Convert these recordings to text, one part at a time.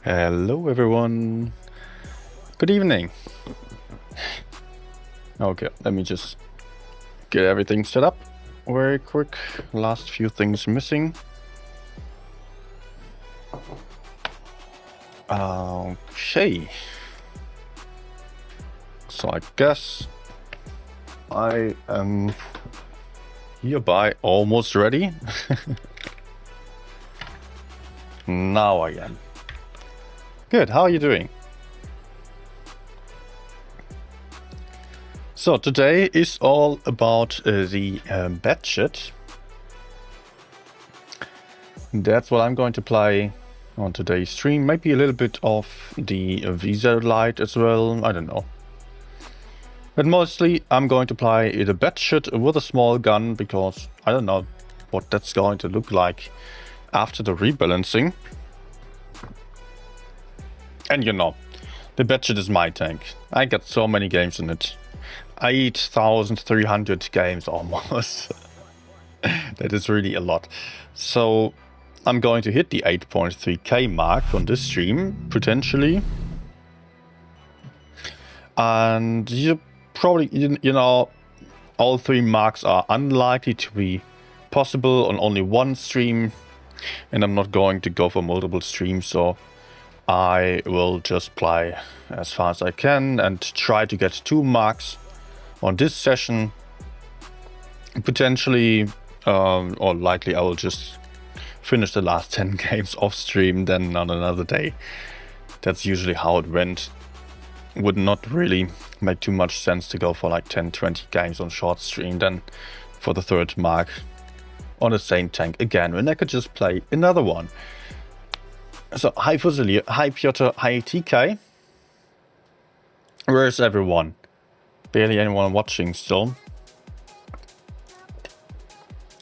Hello everyone, good evening. Okay, let me just get everything set up very quick. Last few things missing. Okay, so I guess I am hereby almost ready. Now I am. Good, how are you doing? So today is all about the budget. That's what I'm going to play on today's stream. Maybe a little bit of the Visa Lite as well, I don't know. But mostly I'm going to play the budget with a small gun because I don't know what that's going to look like after the rebalancing. And you know, the budget is my tank. I got so many games in it. 8,300 games almost. That is really a lot. So I'm going to hit the 8.3k mark on this stream, potentially. And you probably, you know, all three marks are unlikely to be possible on only one stream. And I'm not going to go for multiple streams, so I will just play as far as I can and try to get 2 marks on this session. Potentially, or likely, I will just finish the last 10 games off stream, then on another day. That's usually how it went. Would not really make too much sense to go for like 10-20 games on short stream, then for the 3rd mark on the same tank again, when I could just play another one. So, hi Fusilier, hi Piotr, hi TK. Where's everyone? Barely anyone watching still.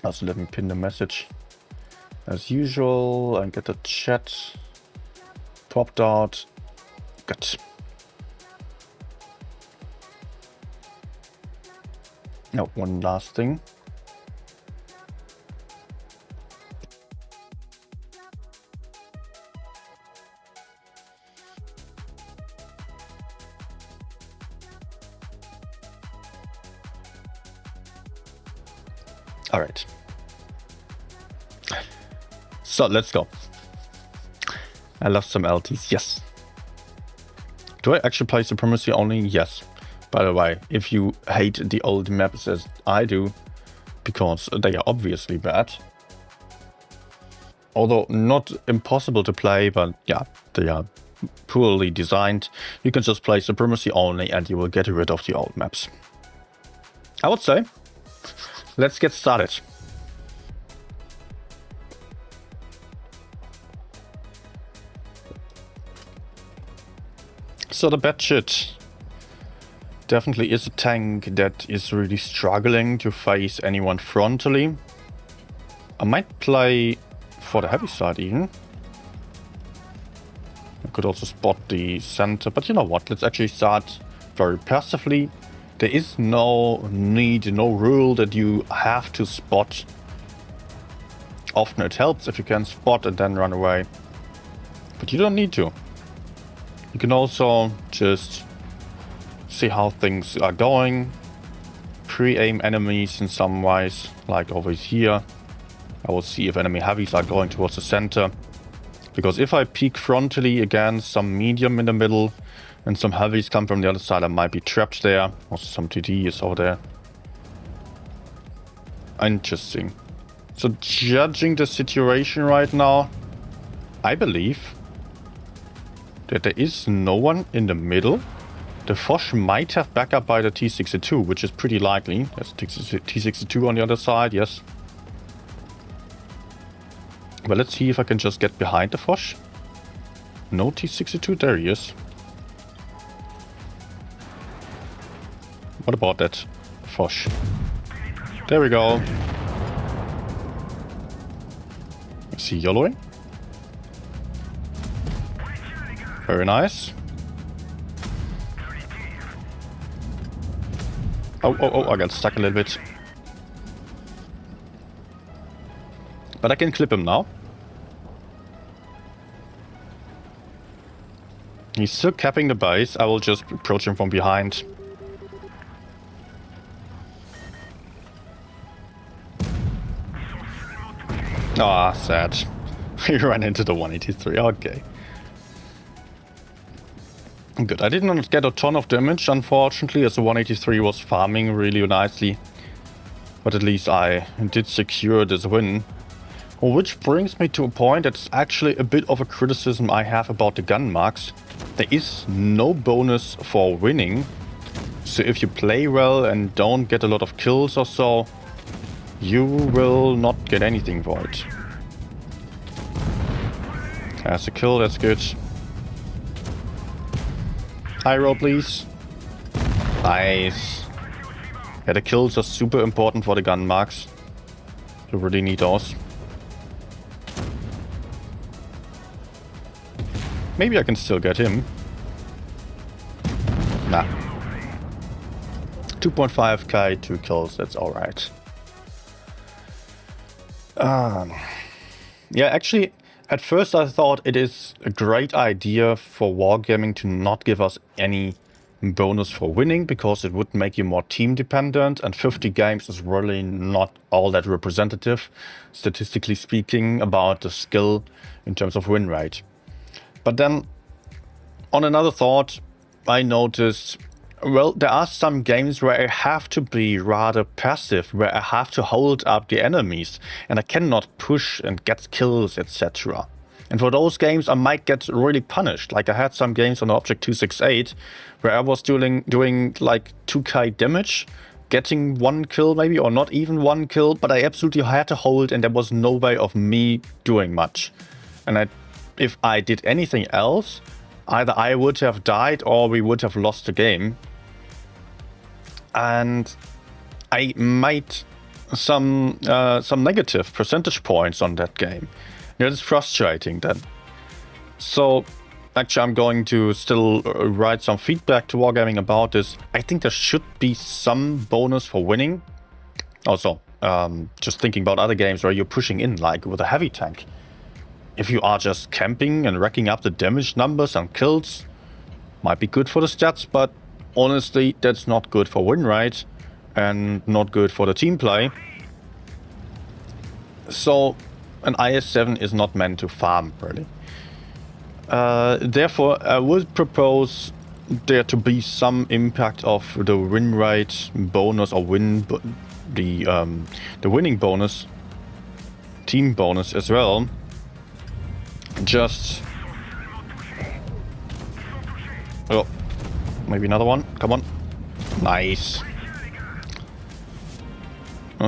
Also, let me pin the message as usual and get the chat popped out. Good. Now, one last thing. All right. So let's go. I love some LTs. Yes. Do I actually play Supremacy only? Yes. By the way, if you hate the old maps as I do, because they are obviously bad, although not impossible to play, but yeah, they are poorly designed, you can just play Supremacy only and you will get rid of the old maps. I would say, let's get started. So the budget definitely is a tank that is really struggling to face anyone frontally. I might play for the heavy side even. I could also spot the center, but you know what, let's actually start very passively. There is no need, no rule that you have to spot. Often it helps if you can spot and then run away, but you don't need to. You can also just see how things are going, pre-aim enemies in some ways, like over here. I will see if enemy heavies are going towards the center, because if I peek frontally against some medium in the middle and some heavies come from the other side, I might be trapped there. Also some TD is over there. Interesting. So judging the situation right now, I believe that there is no one in the middle. The Foch might have backup by the T62, which is pretty likely. There's T62 on the other side, yes. But let's see if I can just get behind the Foch. No T62, there he is. What about that Foch? There we go. Is he yellowing? Very nice. Oh, I got stuck a little bit. But I can clip him now. He's still capping the base. I will just approach him from behind. Ah, sad. He ran into the 183. Okay. Good. I did not get a ton of damage, unfortunately, as the 183 was farming really nicely. But at least I did secure this win. Which brings me to a point that's actually a bit of a criticism I have about the gun marks. There is no bonus for winning. So if you play well and don't get a lot of kills or so, you will not get anything for it. That's a kill, that's good. High roll, please. Nice. Yeah, the kills are super important for the gun marks. You really need those. Maybe I can still get him. Nah. 2.5k, 2 kills, that's alright. Yeah, actually, at first I thought it is a great idea for wargaming to not give us any bonus for winning, because it would make you more team dependent, and 50 games is really not all that representative, statistically speaking, about the skill in terms of win rate. But then, on another thought, I noticed, well, there are some games where I have to be rather passive, where I have to hold up the enemies, and I cannot push and get kills, etc. And for those games, I might get really punished. Like I had some games on Object 268, where I was doing like 2k damage, getting 1 kill maybe, or not even 1 kill, but I absolutely had to hold, and there was no way of me doing much. And if I did anything else, either I would have died or we would have lost the game. And I made some negative percentage points on that game. That is frustrating then. So actually I'm going to still write some feedback to Wargaming about this. I think there should be some bonus for winning. Also, just thinking about other games where you're pushing in, like with a heavy tank. If you are just camping and racking up the damage numbers and kills, might be good for the stats, but honestly, that's not good for win rate and not good for the team play. So an IS-7 is not meant to farm, really. Therefore, I would propose there to be some impact of the win rate bonus, or the winning bonus, team bonus as well. Just... oh, maybe another one. Come on. Nice.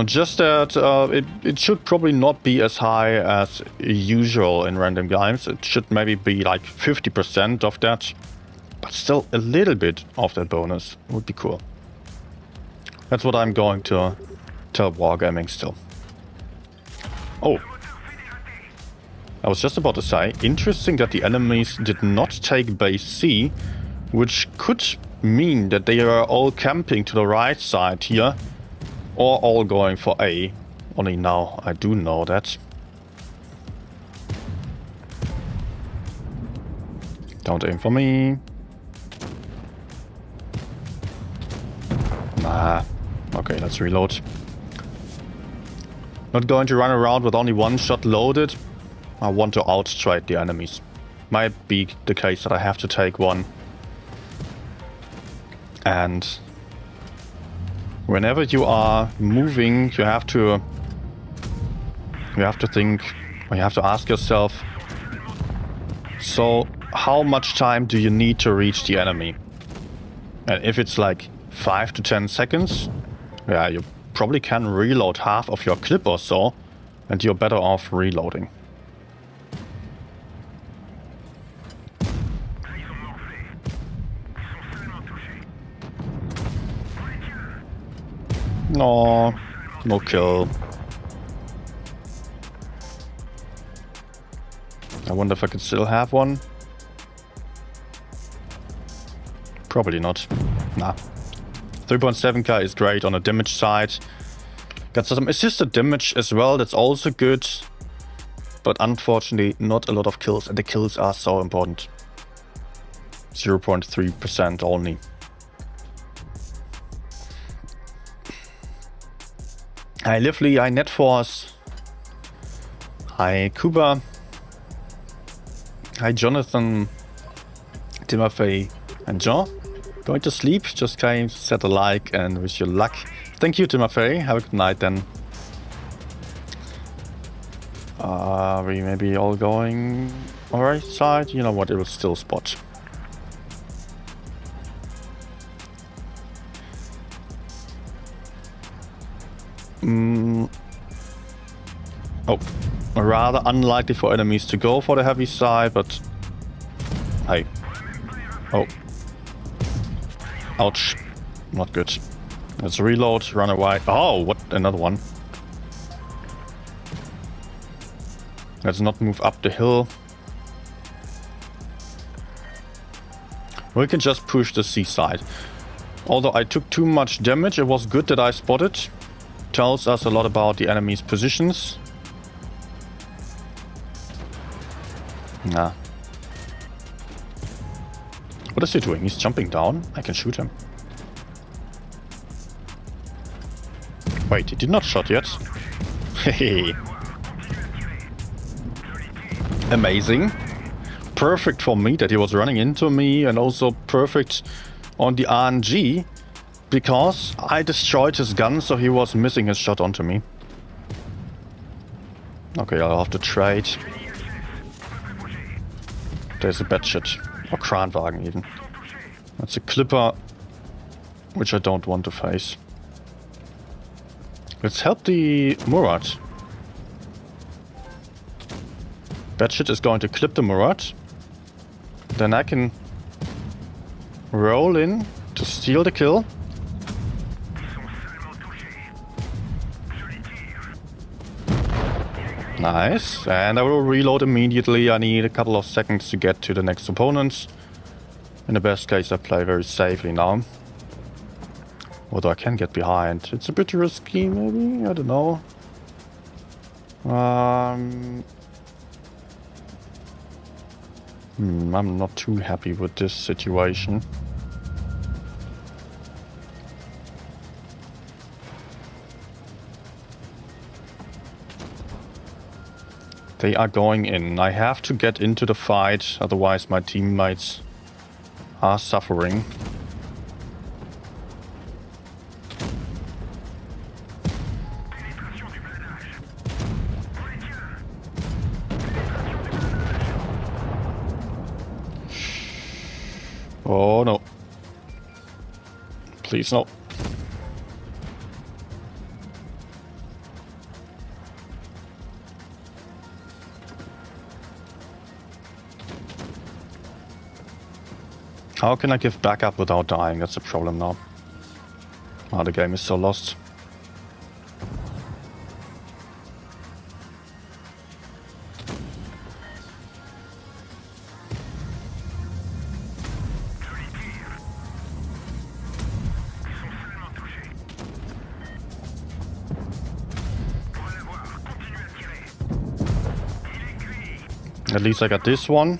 Just that it should probably not be as high as usual in random games. It should maybe be like 50% of that. But still, a little bit of that bonus would be cool. That's what I'm going to tell Wargaming still. Oh. I was just about to say, interesting that the enemies did not take base C, which could mean that they are all camping to the right side here, or all going for A. Only now I do know that. Don't aim for me. Nah. Okay, let's reload. Not going to run around with only one shot loaded. I want to outstrike the enemies. Might be the case that I have to take one. And whenever you are moving, you have to think, or you have to ask yourself, so how much time do you need to reach the enemy? And if it's like 5 to 10 seconds, yeah, you probably can reload half of your clip or so, and you're better off reloading. No, no kill. I wonder if I could still have one. Probably not. Nah. 3.7k is great on the damage side. Got some assisted damage as well, that's also good. But unfortunately not a lot of kills, and the kills are so important. 0.3% only. Hi Lively, hi Netforce. Hi Kuba. Hi Jonathan. Timothy and John. Going to sleep? Just came, set a like and wish you luck. Thank you Timothy, have a good night then. We maybe all going alright side? You know what, it will still spot. Oh, rather unlikely for enemies to go for the heavy side, but hey. Oh. Ouch. Not good. Let's reload, run away. Oh, what? Another one. Let's not move up the hill. We can just push the seaside. Although I took too much damage, it was good that I spotted. Tells us a lot about the enemy's positions. Nah. What is he doing? He's jumping down? I can shoot him. Wait, he did not shot yet. Hehe. Amazing. Perfect for me that he was running into me, and also perfect on the RNG. Because I destroyed his gun, so he was missing his shot onto me. Okay, I'll have to trade. There's a bad shit. Or Kranwagen even. That's a Clipper, which I don't want to face. Let's help the Murad. Bad shit is going to clip the Murad. Then I can roll in to steal the kill. Nice, and I will reload immediately. I need a couple of seconds to get to the next opponents. In the best case, I play very safely now. Although I can get behind. It's a bit risky, maybe? I don't know. I'm not too happy with this situation. They are going in. I have to get into the fight, otherwise my teammates are suffering. Oh no. Please no. How can I give backup without dying? That's the problem now. Ah, the game is so lost. At least I got this one.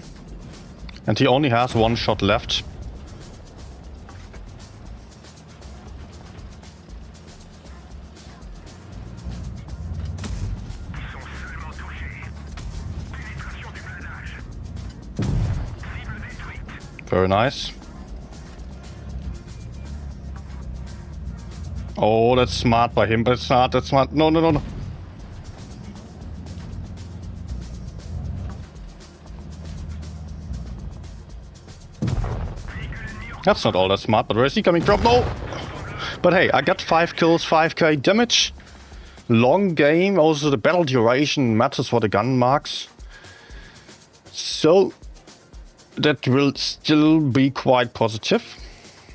And he only has one shot left. Very nice. Oh, that's smart by him, but it's not. That's smart. No, no, no, no. That's not all that smart, but where is he coming from? No! But hey, I got 5 kills, 5k damage. Long game, also the battle duration matters for the gun marks. So, that will still be quite positive.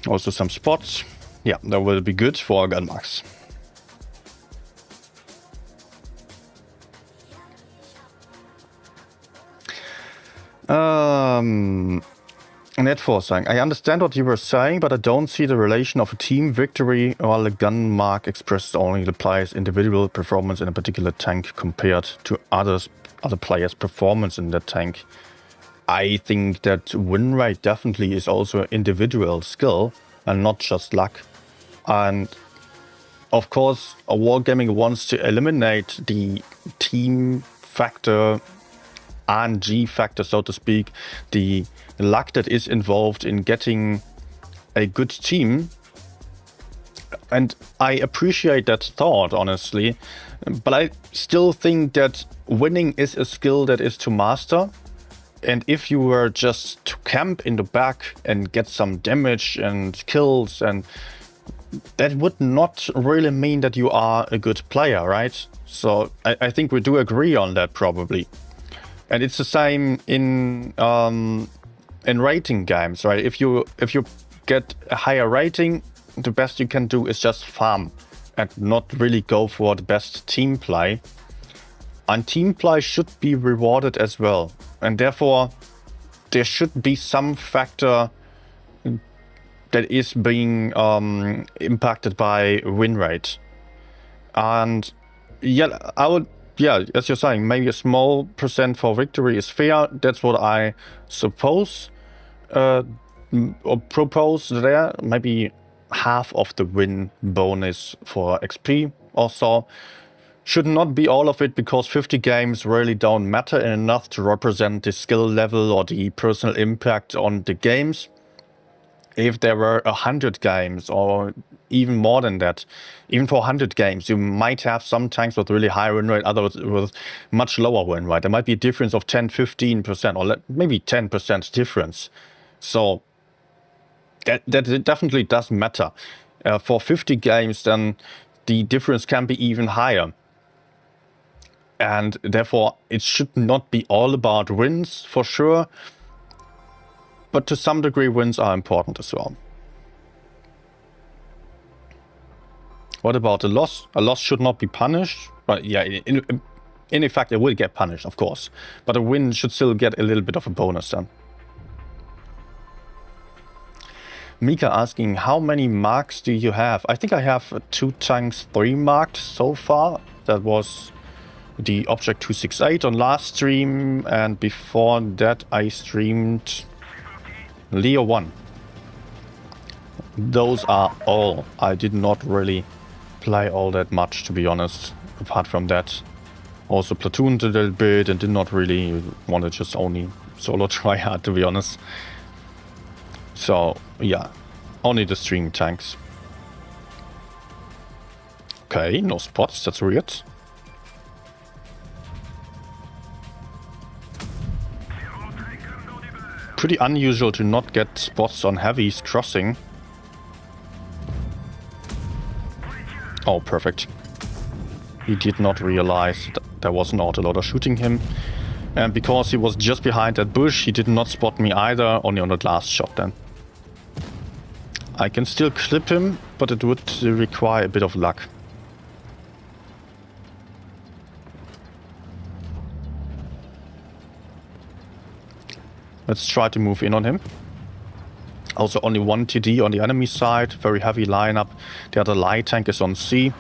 Also some spots. Yeah, that will be good for gun marks. Net for saying, I understand what you were saying, but I don't see the relation of a team victory while the gun mark expresses only the player's individual performance in a particular tank compared to other players' performance in that tank. I think that win rate definitely is also individual skill and not just luck. And of course, Wargaming wants to eliminate the team factor, RNG factor, so to speak, the luck that is involved in getting a good team. And I appreciate that thought, honestly, but I still think that winning is a skill that is to master. And if you were just to camp in the back and get some damage and kills, and that would not really mean that you are a good player, right? So I think we do agree on that probably. And it's the same in rating games, right? If you get a higher rating, the best you can do is just farm and not really go for the best team play. And team play should be rewarded as well. And therefore, there should be some factor that is being impacted by win rate. And yeah, I would, yeah, as you're saying, maybe a small percent for victory is fair. That's what I suppose or propose there. Maybe half of the win bonus for XP or so. Should not be all of it, because 50 games really don't matter enough to represent the skill level or the personal impact on the games. If there were 100 games or even more than that, even for 100 games, you might have some tanks with really high win rate, others with much lower win rate. There might be a difference of 10-15% or maybe 10% difference. So that definitely does matter. For 50 games, then the difference can be even higher. And therefore, it should not be all about wins, for sure. But to some degree, wins are important as well. What about a loss? A loss should not be punished. But yeah, in effect, it will get punished, of course. But a win should still get a little bit of a bonus then. Mika asking, how many marks do you have? I think I have 2 tanks, 3 marked so far. That was the Object 268 on last stream, and before that I streamed Leo 1. Those are all. I did not really play all that much, to be honest, apart from that. Also platooned a little bit and did not really want to just only solo try hard, to be honest. So yeah, only the stream tanks. Okay, no spots, that's weird. Pretty unusual to not get spots on heavies crossing. Oh, perfect. He did not realize that there was an autoloader shooting him. And because he was just behind that bush, he did not spot me either, only on the last shot then. I can still clip him, but it would require a bit of luck. Let's try to move in on him. Also only one TD on the enemy side, very heavy lineup. The other light tank is on C.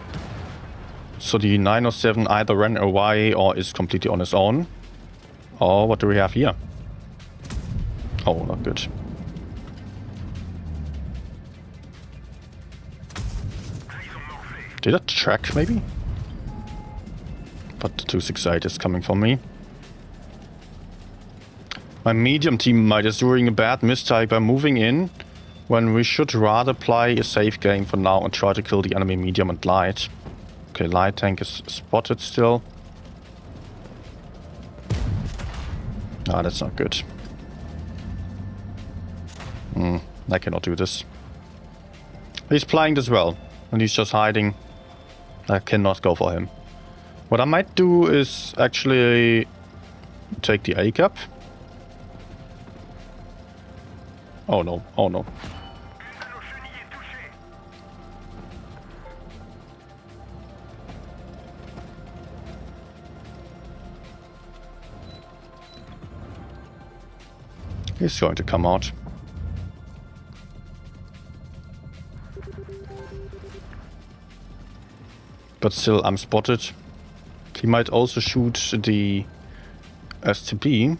So the 907 either ran away or is completely on his own. Oh, what do we have here? Oh, not good. Did it track maybe? But the 268 is coming for me. My medium teammate is doing a bad mistake by moving in when we should rather play a safe game for now and try to kill the enemy medium and light. Okay, light tank is spotted still. Ah, that's not good. I cannot do this. He's playing this well, and he's just hiding. I cannot go for him. What I might do is actually take the A cap. Oh no, oh no. He's going to come out. But still, I'm spotted. He might also shoot the STP.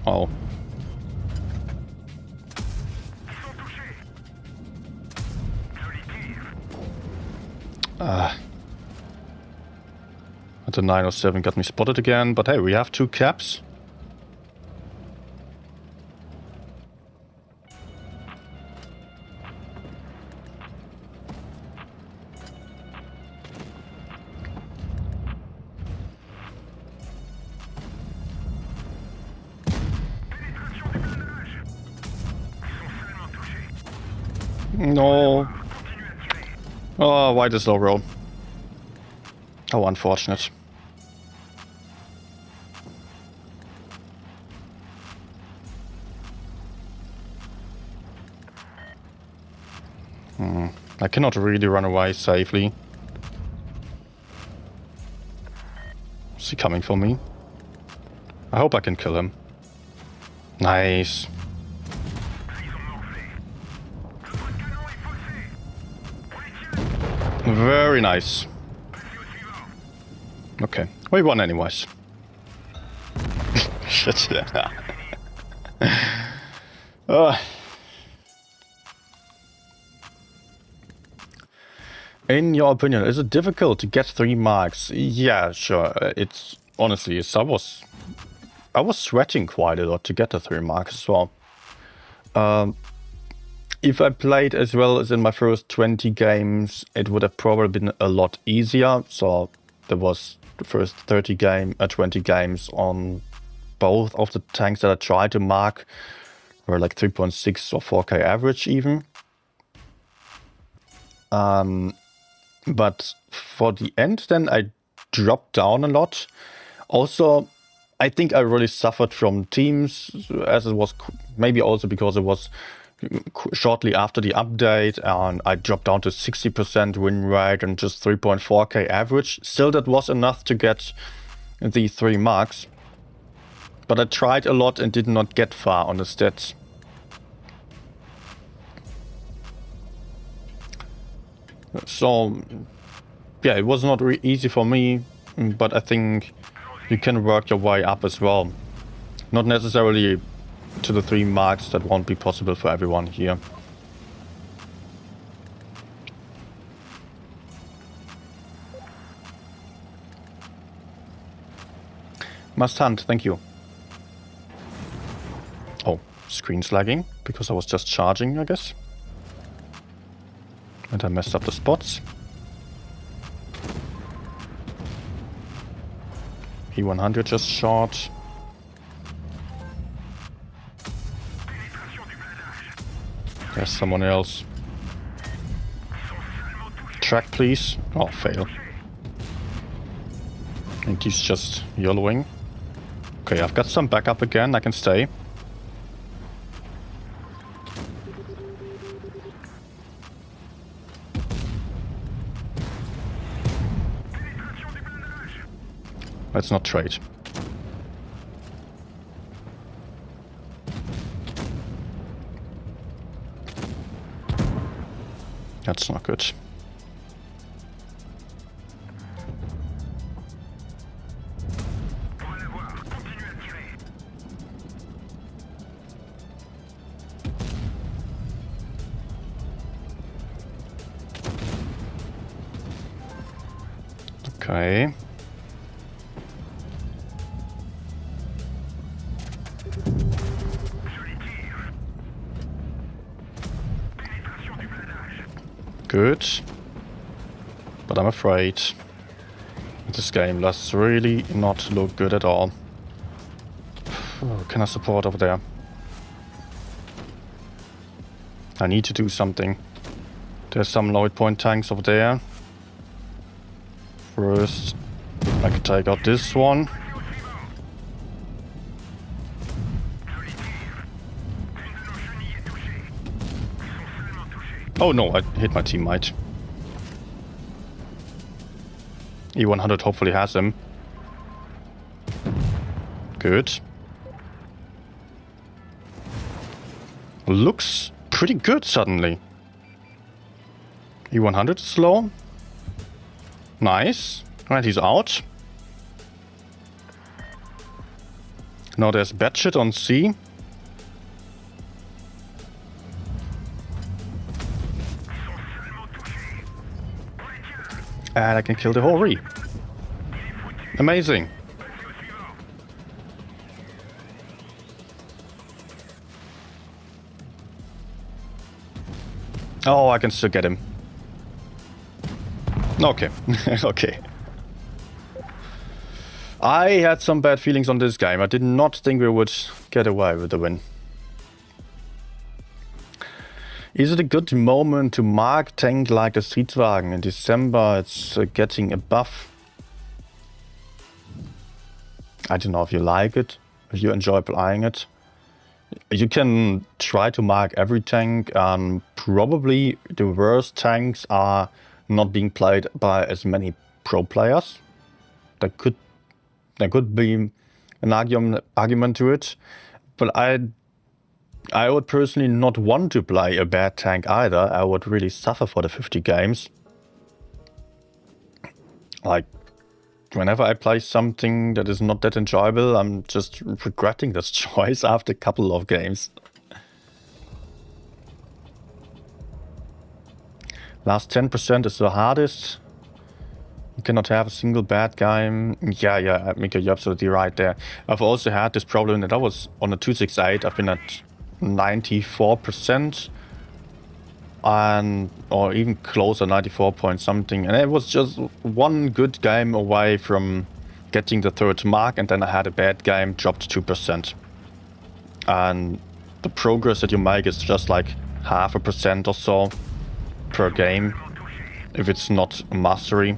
Oh. The 907 got me spotted again, but hey, we have 2 caps. No. Oh, why the slow roll? How unfortunate. I cannot really run away safely. Is he coming for me? I hope I can kill him. Nice. Very nice. Okay, we won anyways. Shit. In your opinion, is it difficult to get 3 marks? Yeah, sure. It's honestly, I was sweating quite a lot to get the 3 marks as well. If I played as well as in my first 20 games, it would have probably been a lot easier. So there was the first 20 games on both of the tanks that I tried to mark were like 3.6 or 4k average even. But for the end then I dropped down a lot. Also, I think I really suffered from teams, as it was maybe also because it was shortly after the update, and I dropped down to 60% win rate and just 3.4k average. Still, that was enough to get the 3 marks. But I tried a lot and did not get far on the stats. So, yeah, it was not easy for me, but I think you can work your way up as well. Not necessarily to the 3 marks, that won't be possible for everyone here. Must hunt, thank you. Oh, screen's lagging, because I was just charging, I guess. And I messed up the spots. E100 just shot. There's someone else. Track, please. Oh, fail. I think he's just YOLOing. Okay, I've got some backup again. I can stay. Let's not trade. That's not good. Okay. Good. But I'm afraid this game does really not look good at all. Oh, can I support over there? I need to do something. There's some low point tanks over there. First, I can take out this one. Oh no, I hit my teammate. E100 hopefully has him. Good. Looks pretty good suddenly. E100 is low. Nice. Right, he's out. Now there's bad shit on C. And I can kill the whole re. Amazing. Oh, I can still get him. Okay. Okay. I had some bad feelings on this game. I did not think we would get away with the win. Is it a good moment to mark tank like the Streetwagen? In December it's getting a buff. I don't know if you like it, if you enjoy playing it. You can try to mark every tank. Probably the worst tanks are not being played by as many pro players. There could be an argument to it, but I would personally not want to play a bad tank either. I would really suffer for the 50 games. Like, whenever I play something that is not that enjoyable, I'm just regretting this choice after a couple of games. Last 10% is the hardest. You cannot have a single bad game. Yeah, Mika, you're absolutely right there. I've also had this problem that I was on a 268. I've been at 94% or even closer, 94 point something, and it was just one good game away from getting the third mark, and then I had a bad game, dropped 2%. And the progress that you make is just like 0.5% or so per game if it's not mastery.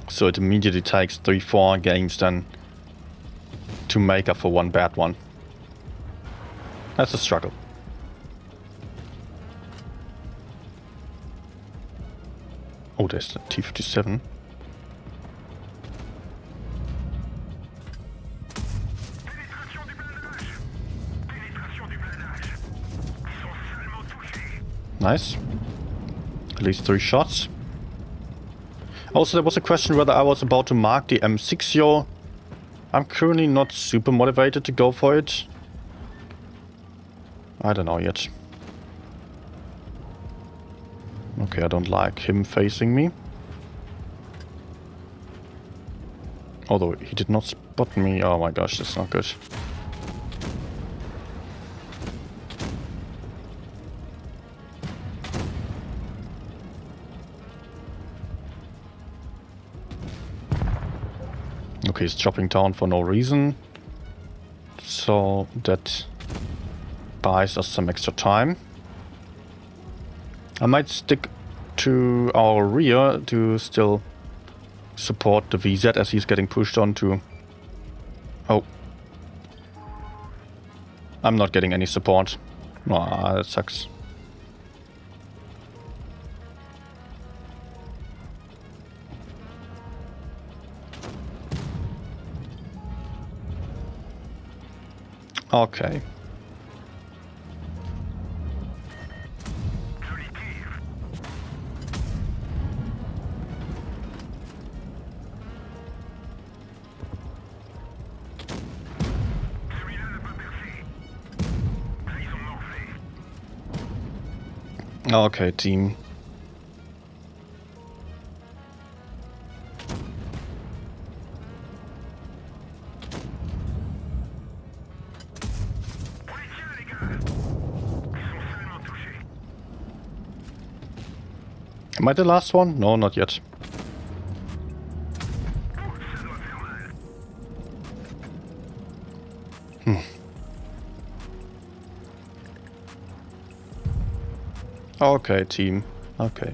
So it immediately takes 3-4 games then to make up for one bad one. That's a struggle. Oh, there's the T-57. Nice. At least 3 shots. Also, there was a question whether I was about to mark the M6yo. I'm currently not super motivated to go for it. I don't know yet. Okay, I don't like him facing me. Although he did not spot me. Oh my gosh, that's not good. Okay, he's chopping down for no reason. So that buys us some extra time. I might stick to our rear to still support the VZ as he's getting pushed onto... Oh. I'm not getting any support. Ah, that sucks. Okay. Okay, team. Am I the last one? No, not yet. Okay, team. Okay.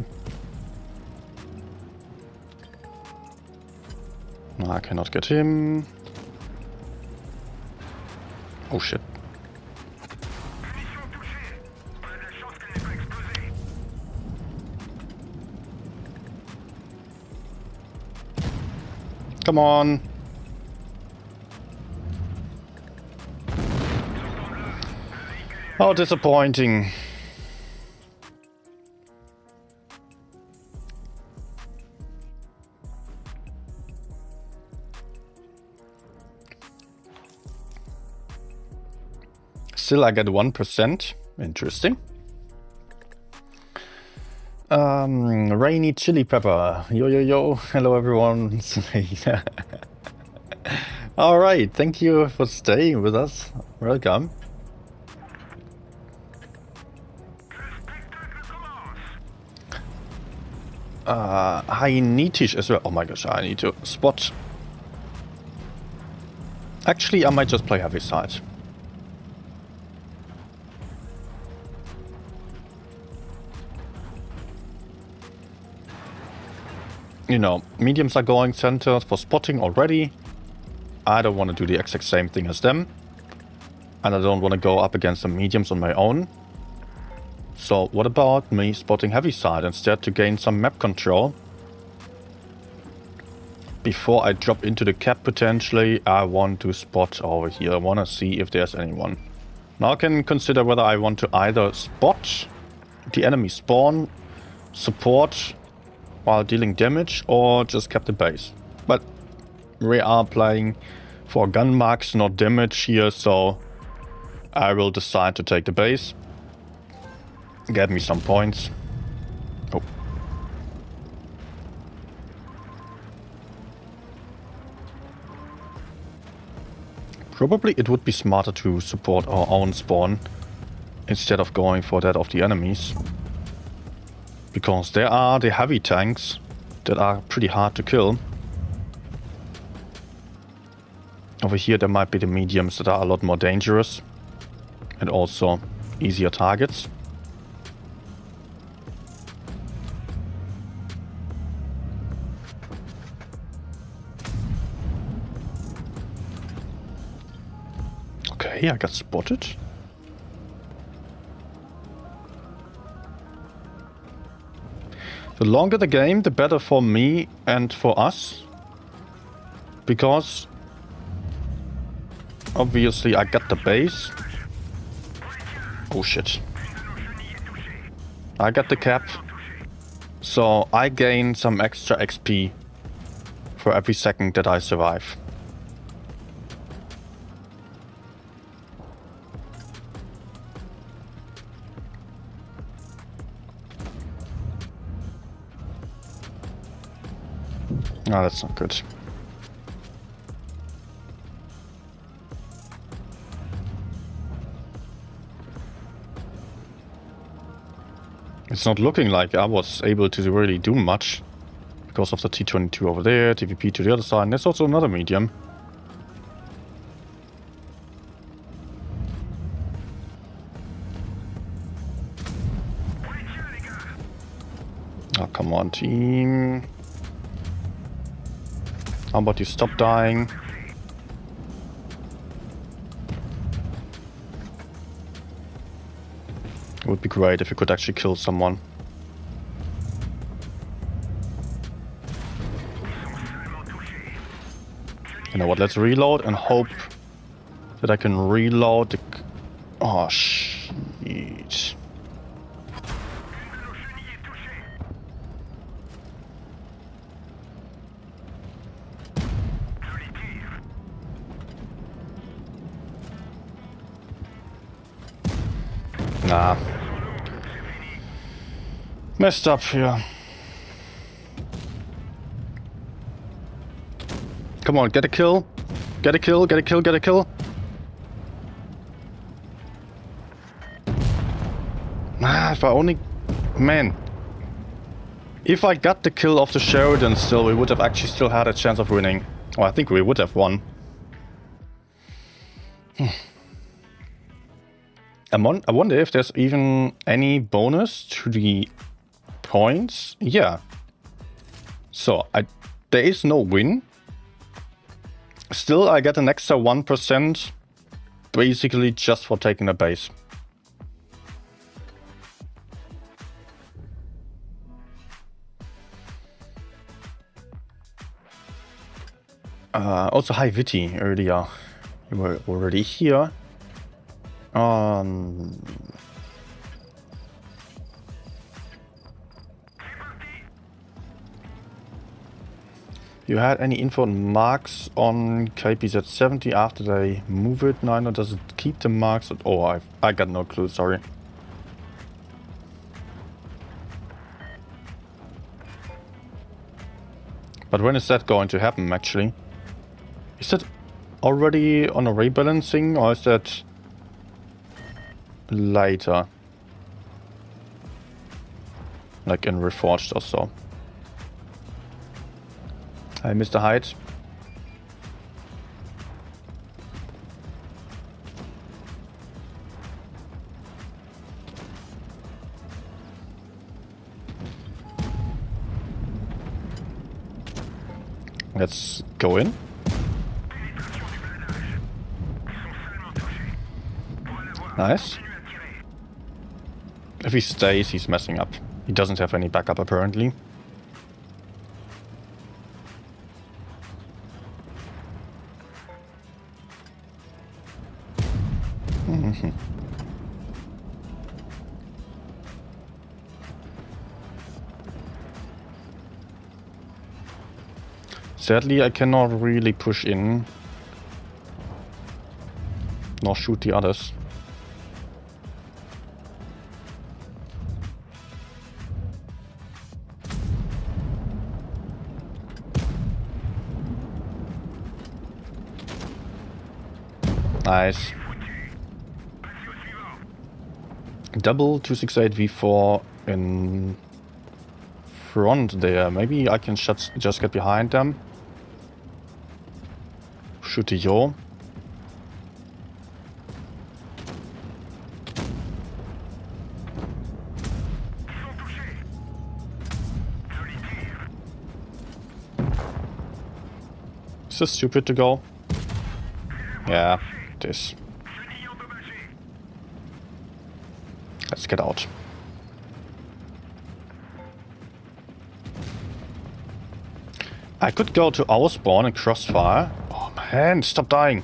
No, I cannot get him. Oh shit. Come on. Oh, disappointing. Still, I get 1%. Interesting. Rainy chili pepper. Yo, yo, yo. Hello, everyone. All right. Thank you for staying with us. Welcome. I need to as well. Oh my gosh, I need to spot. Actually, I might just play heavy side. You know, mediums are going center for spotting already. I don't want to do the exact same thing as them. And I don't want to go up against the mediums on my own. So what about me spotting heavy side instead to gain some map control? Before I drop into the cap potentially, I want to spot over here. I want to see if there's anyone. Now I can consider whether I want to either spot the enemy spawn, support while dealing damage, or just cap the base. But we are playing for gun marks, not damage here, so I will decide to take the base. Get me some points. Oh. Probably it would be smarter to support our own spawn instead of going for that of the enemies. Because there are the heavy tanks that are pretty hard to kill. Over here there might be the mediums that are a lot more dangerous. And also easier targets. Okay, I got spotted. The longer the game, the better for me and for us. Because obviously I got the base. Oh shit. I got the cap. So I gain some extra XP for every second that I survive. No, that's not good. It's not looking like I was able to really do much because of the T-22 over there, TVP to the other side, and there's also another medium. Come on, team. How about you stop dying? It would be great if you could actually kill someone. You know what, let's reload and hope that I can reload the... Oh, shit. Nah. Messed up here. Come on, get a kill. Get a kill, get a kill, get a kill. Ah, if I only... Man. If I got the kill off the Sheridan still, we would have actually still had a chance of winning. Well, I think we would have won. I wonder if there's even any bonus to the points. Yeah. So, there is no win. Still, I get an extra 1%, basically just for taking a base. Also, hi Witty, earlier. You were already here. You had any info on marks on KPZ-70 after they move it? No, no, does it keep the marks? Oh, I got no clue, sorry. But when is that going to happen, actually? Is that already on a rebalancing, or is that later? Like in Reforged or so. Hi, Mr. Hyde. Let's go in. Nice. If he stays, he's messing up. He doesn't have any backup apparently. Sadly, I cannot really push in, nor shoot the others. Nice. Double 268 V4 in front there. Maybe I can just get behind them. Shoot the Yo. Is this stupid to go? Yeah, it is. Let's get out. I could go to our spawn and crossfire. Oh man, stop dying.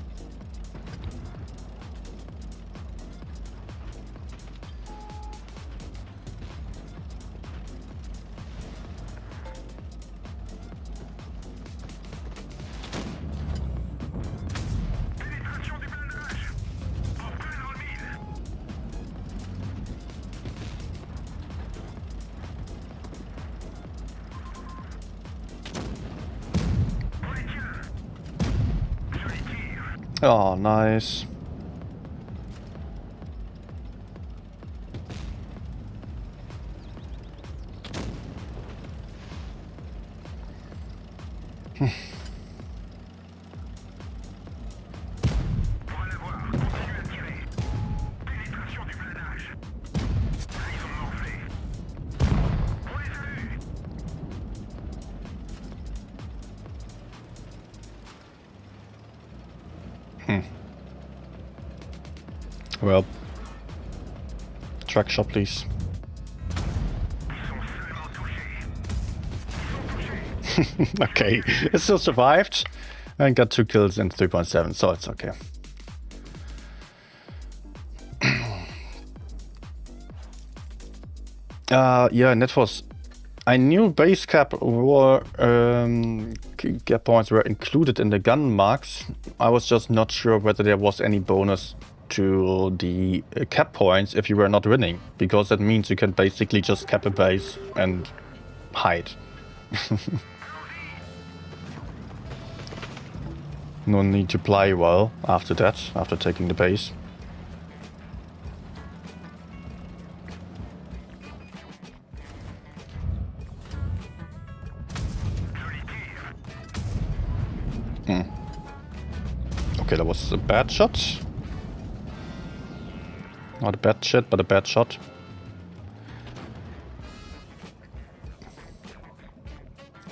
Oh, nice. Well, track shot, please. Okay, it still survived and got 2 kills in 3.7, so it's okay. Yeah, and that was... I knew base cap were cap points were included in the gun marks. I was just not sure whether there was any bonus to the cap points if you were not winning, because that means you can basically just cap a base and hide. No need to play well after that, after taking the base. Okay, that was a bad shot. Not a bad shot, but a bad shot.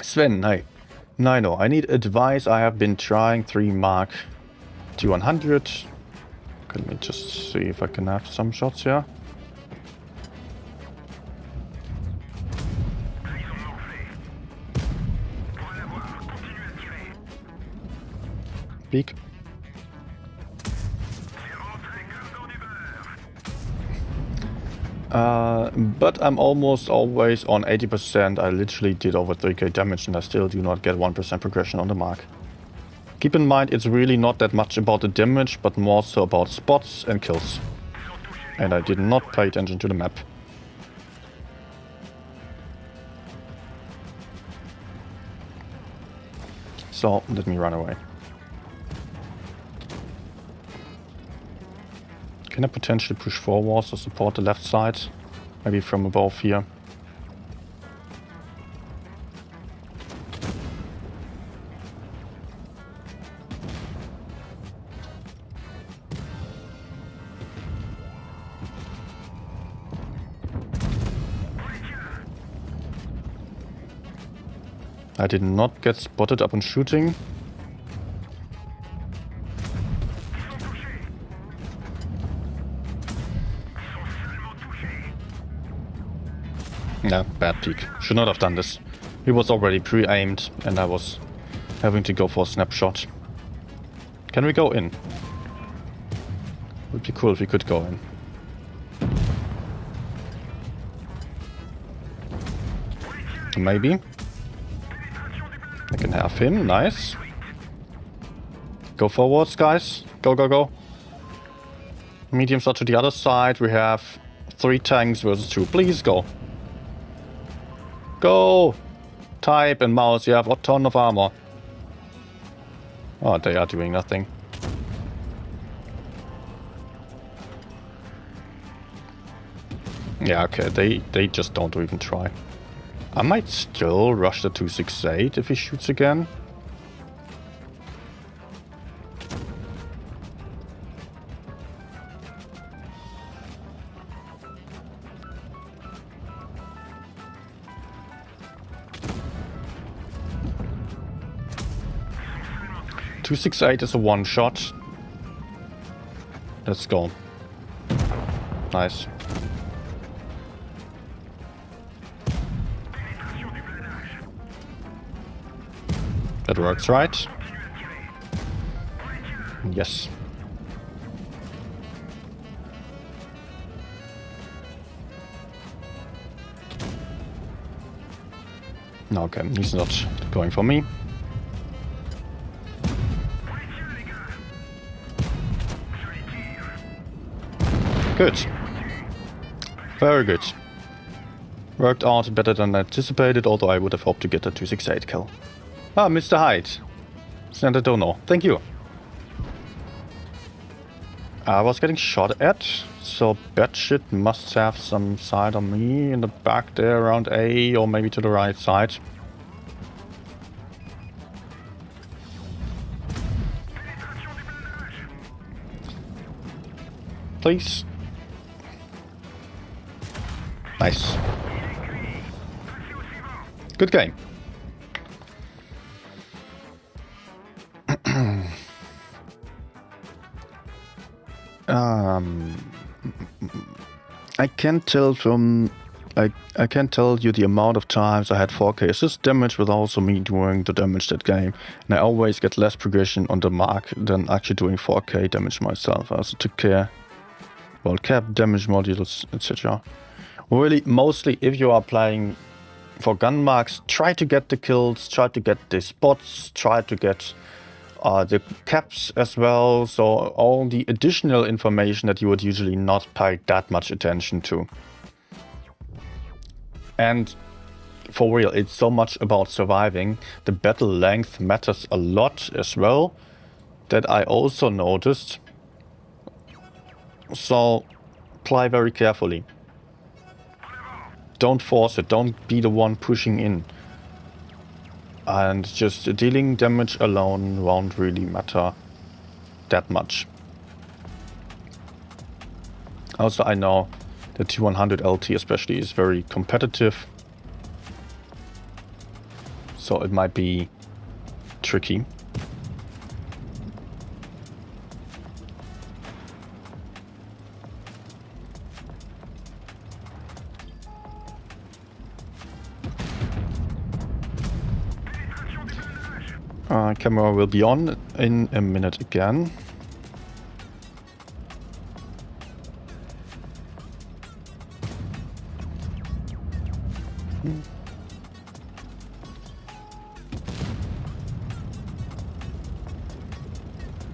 Sven, hi. Nino, I need advice. I have been trying 3 Mark to 100. Okay, let me just see if I can have some shots here. Peek. But I'm almost always on 80%. I literally did over 3k damage and I still do not get 1% progression on the mark. Keep in mind, it's really not that much about the damage, but more so about spots and kills. And I did not pay attention to the map. So, let me run away. Can I potentially push forwards to support the left side? Maybe from above here. I did not get spotted upon shooting. Yeah, bad peek. Should not have done this. He was already pre-aimed and I was having to go for a snapshot. Can we go in? Would be cool if we could go in. Maybe. I can have him, nice. Go forwards, guys. Go, go, go. Mediums are to the other side. We have 3 tanks versus 2. Please go. Go! Type and mouse, you have a ton of armor. Oh, they are doing nothing. Yeah, okay, they just don't even try. I might still rush the 268 if he shoots again. .268 is a one-shot. Let's go. Nice. That works, right? Yes. Okay, he's not going for me. Good. Very good. Worked out better than anticipated, although I would have hoped to get a 268 kill. Ah, Mr. Hyde. Santa Dono. Thank you. I was getting shot at, so Batshit must have some side on me in the back there around A, or maybe to the right side. Please. Nice. Good game. I can't tell from... I can't tell you the amount of times I had 4k assist damage with also me doing the damage that game. And I always get less progression on the mark than actually doing 4k damage myself. I also took care about cap, damage modules, etc. Really, mostly if you are playing for gun marks, try to get the kills, try to get the spots, try to get the caps as well. So all the additional information that you would usually not pay that much attention to. And for real, it's so much about surviving. The battle length matters a lot as well, that I also noticed. So play very carefully. Don't force it, don't be the one pushing in. And just dealing damage alone won't really matter that much. Also, I know the T100 LT especially is very competitive, so it might be tricky. Camera will be on in a minute again.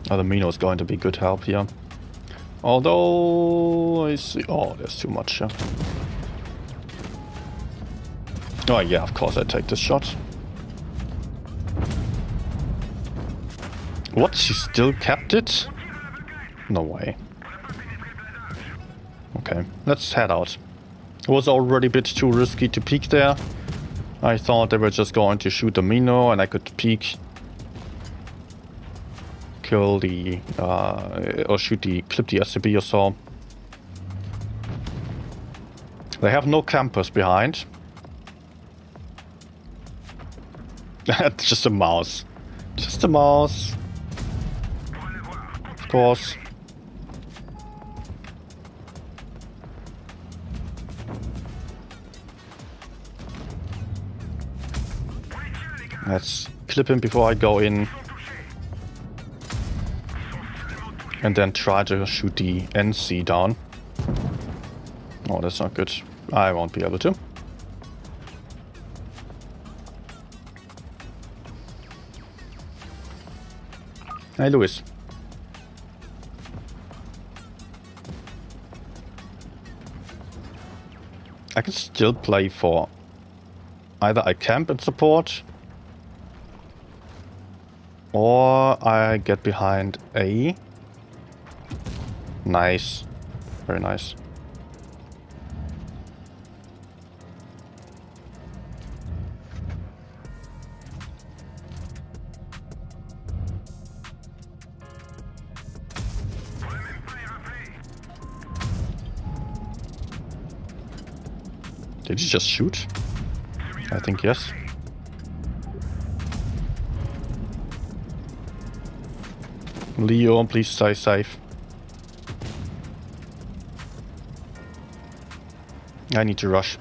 Oh, the Mino is going to be good help here. Although I see... Oh, there's too much here. Oh yeah, of course I take this shot. What? She still kept it? No way. Okay, let's head out. It was already a bit too risky to peek there. I thought they were just going to shoot the Mino and I could peek, kill the, or clip the SCB or so. They have no campers behind. Just a mouse. Just a mouse. Of course. Let's clip him before I go in. And then try to shoot the NC down. Oh, that's not good. I won't be able to. Hey, Louis. I can still play for either I camp and support, or I get behind A. Nice. Very nice. Did you just shoot? I think yes. Leo, please stay safe. I need to rush.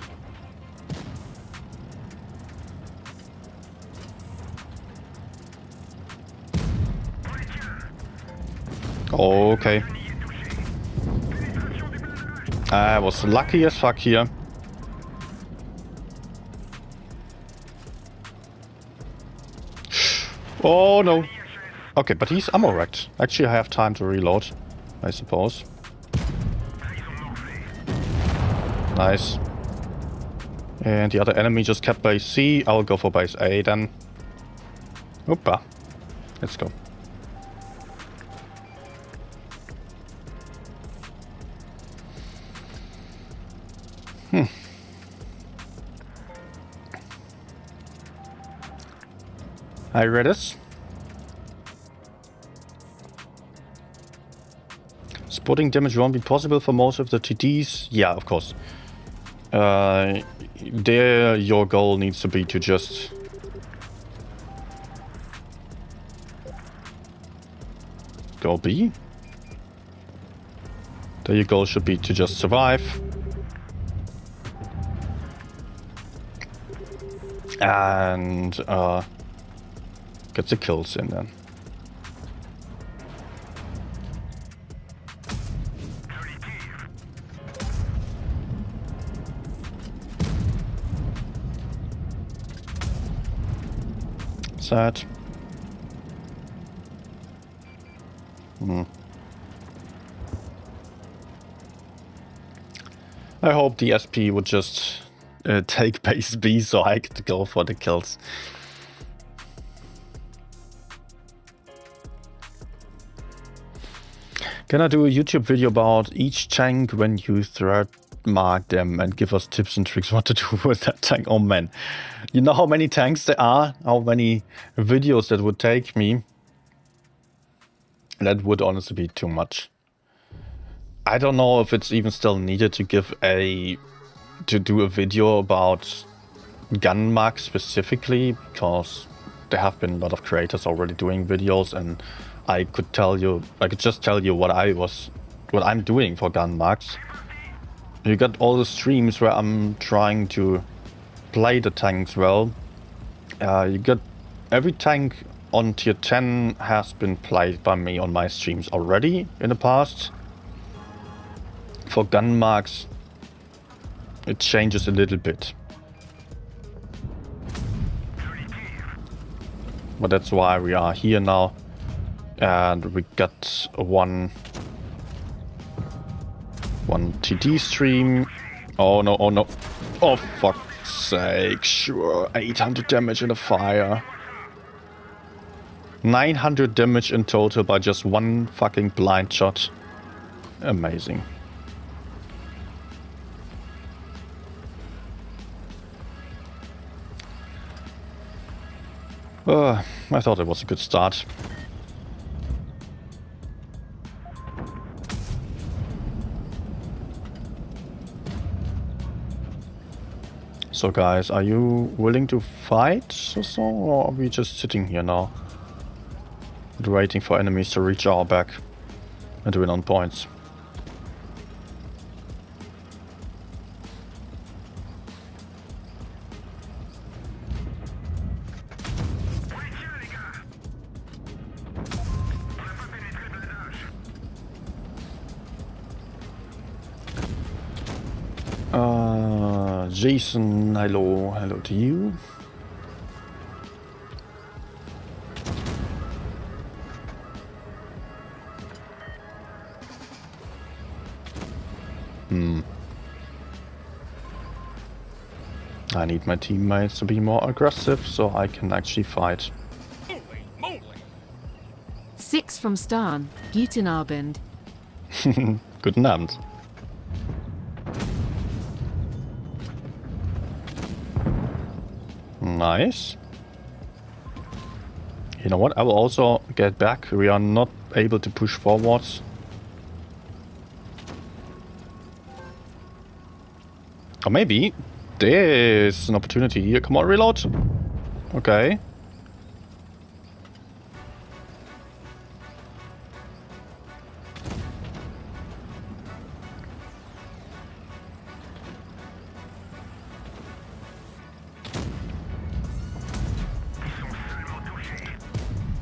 Okay. I was lucky as fuck here. Oh no. Okay, but he's ammo wrecked. Actually, I have time to reload, I suppose. Nice. And the other enemy just kept base C. I'll go for base A then. Opa. Let's go. I read this. Spotting damage won't be possible for most of the TDs. Yeah, of course. There, your goal needs to be to just go B. There your goal should be to just survive. And get the kills in then. Sad. I hope the SP would just take base B so I could go for the kills. Can I do a YouTube video about each tank when you threat mark them and give us tips and tricks what to do with that tank? Oh man, you know how many tanks there are? How many videos that would take me? That would honestly be too much. I don't know if it's even still needed to do a video about Gun Mark specifically, because there have been a lot of creators already doing videos, and I could just tell you what I'm doing for Gun Marks. You got all the streams where I'm trying to play the tanks well. You got every tank on tier 10 has been played by me on my streams already in the past. For Gun Marks, it changes a little bit. But that's why we are here now. And we got one TD stream. Oh no, oh no. Oh fuck's sake, sure. 800 damage in a fire. 900 damage in total by just one fucking blind shot. Amazing. I thought it was a good start. So guys, are you willing to fight or so, or are we just sitting here now? Waiting for enemies to reach our back and win on points. Jason, hello to you. I need my teammates to be more aggressive so I can actually fight. Six from Stan, Guten Abend. Guten Abend. Nice. You know what? I will also get back. We are not able to push forwards. Or maybe there's an opportunity here. Come on, reload. Okay.